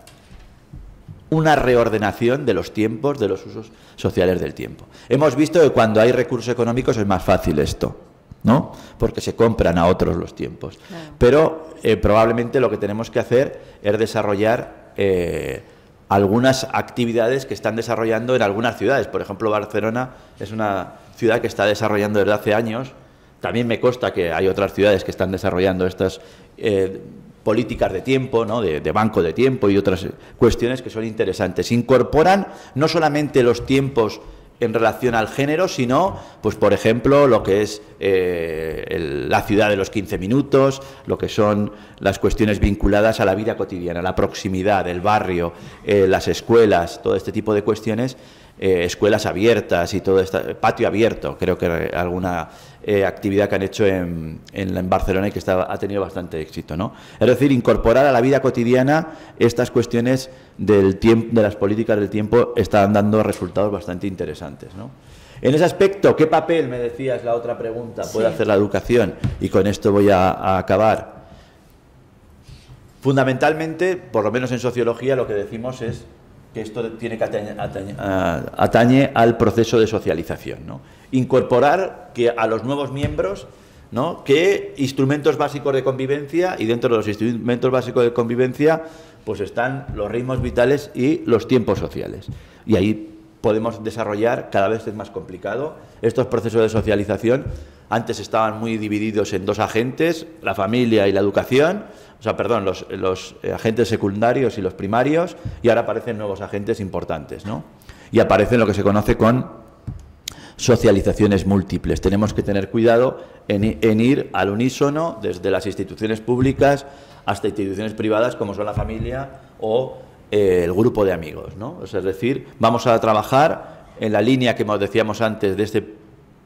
una reordenación de los tiempos, de los usos sociales del tiempo. Hemos visto que cuando hay recursos económicos es más fácil esto, ¿no? Porque se compran a otros los tiempos. Claro. Pero probablemente lo que tenemos que hacer es desarrollar algunas actividades que están desarrollando en algunas ciudades. Por ejemplo, Barcelona es una ciudad que está desarrollando desde hace años. También me consta que hay otras ciudades que están desarrollando estas políticas de tiempo, ¿no? de banco de tiempo y otras cuestiones que son interesantes. Incorporan no solamente los tiempos en relación al género, sino, pues por ejemplo, lo que es la ciudad de los 15 minutos, lo que son las cuestiones vinculadas a la vida cotidiana, la proximidad, el barrio, las escuelas, todo este tipo de cuestiones, escuelas abiertas y todo esto, patio abierto, creo que alguna actividad que han hecho en Barcelona y que ha tenido bastante éxito, ¿no? Es decir, incorporar a la vida cotidiana estas cuestiones del tiempo, de las políticas del tiempo, están dando resultados bastante interesantes, ¿no? En ese aspecto, ¿qué papel, me decías la otra pregunta, puede hacer la educación? Y con esto voy a acabar. Fundamentalmente, por lo menos en sociología, lo que decimos es que esto tiene que atañe al proceso de socialización, ¿no? Incorporar que a los nuevos miembros, ¿no? Que instrumentos básicos de convivencia, y dentro de los instrumentos básicos de convivencia pues están los ritmos vitales y los tiempos sociales. Y ahí podemos desarrollar, cada vez es más complicado, estos procesos de socialización. Antes estaban muy divididos en 2 agentes, la familia y la educación, los agentes secundarios y los primarios, y ahora aparecen nuevos agentes importantes, ¿no? Y aparecen lo que se conoce con socializaciones múltiples. Tenemos que tener cuidado en ir al unísono desde las instituciones públicas hasta instituciones privadas como son la familia o el grupo de amigos, ¿no? Es decir, vamos a trabajar en la línea que decíamos antes de este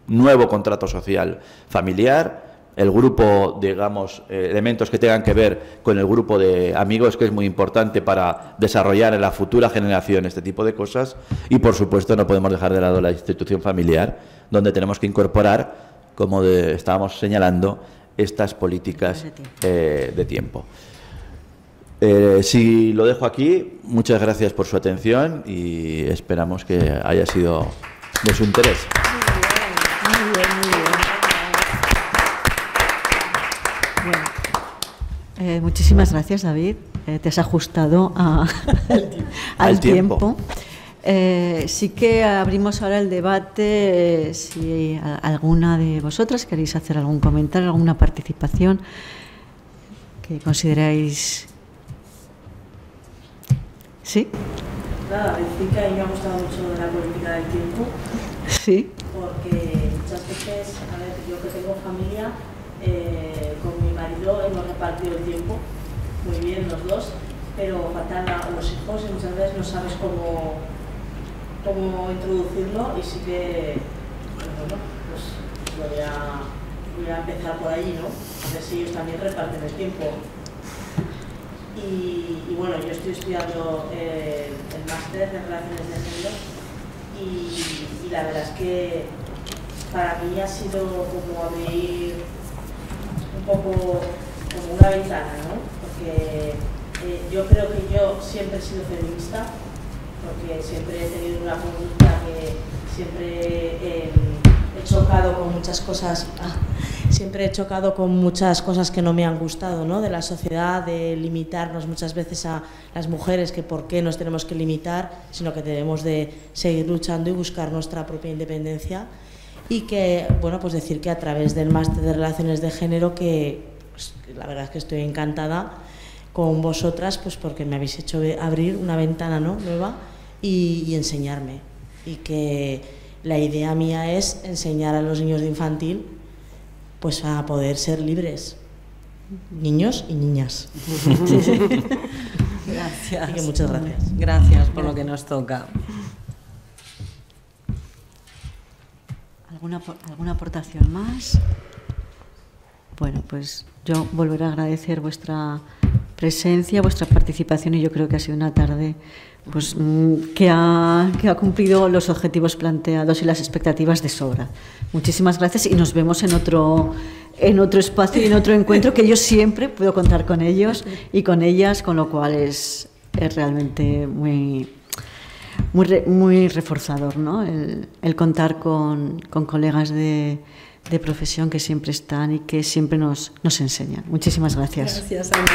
nuevo contrato social familiar, el grupo, digamos, elementos que tengan que ver con el grupo de amigos, que es muy importante para desarrollar en la futura generación este tipo de cosas, y por supuesto no podemos dejar de lado la institución familiar, donde tenemos que incorporar, como estábamos señalando, estas políticas de tiempo. Si lo dejo aquí, muchas gracias por su atención y esperamos que haya sido de su interés. Muchísimas gracias, David. Te has ajustado al tiempo. Sí que abrimos ahora el debate. Si alguna de vosotras queréis hacer algún comentario, alguna participación que consideráis. ¿Sí? Nada, decir que a mí me ha gustado mucho de la política del tiempo. Sí. Porque muchas veces, a ver, yo que tengo familia, con mi marido hemos repartido el tiempo muy bien los dos, pero faltan los hijos y muchas veces no sabes cómo introducirlo, y sí que, bueno, pues voy a empezar por ahí, ¿no? A ver si ellos también reparten el tiempo. Y bueno, yo estoy estudiando el máster de Relaciones de Género y la verdad es que para mí ha sido como abrir un poco como una ventana, ¿no? Porque yo creo que yo siempre he sido feminista, porque siempre he tenido una conducta que siempre he chocado con muchas cosas. Siempre he chocado con muchas cosas que no me han gustado, ¿no? De la sociedad, de limitarnos muchas veces a las mujeres, que por qué nos tenemos que limitar, sino que debemos de seguir luchando y buscar nuestra propia independencia. Y que, bueno, pues decir que a través del máster de Relaciones de Género, que pues, la verdad es que estoy encantada con vosotras, pues porque me habéis hecho abrir una ventana, ¿no? Nueva y enseñarme. Y que la idea mía es enseñar a los niños de infantil pues a poder ser libres, niños y niñas. Gracias. Así que muchas gracias. Gracias por lo que nos toca. ¿Alguna aportación más? Bueno, pues yo volveré a agradecer vuestra presencia, vuestra participación, y yo creo que ha sido una tarde pues que ha cumplido los objetivos planteados y las expectativas de sobra. Muchísimas gracias y nos vemos en otro espacio y en otro encuentro, que yo siempre puedo contar con ellos y con ellas, con lo cual es realmente muy reforzador, ¿no? El contar con colegas de profesión que siempre están y que siempre nos enseñan. Muchísimas gracias. Gracias, Ana.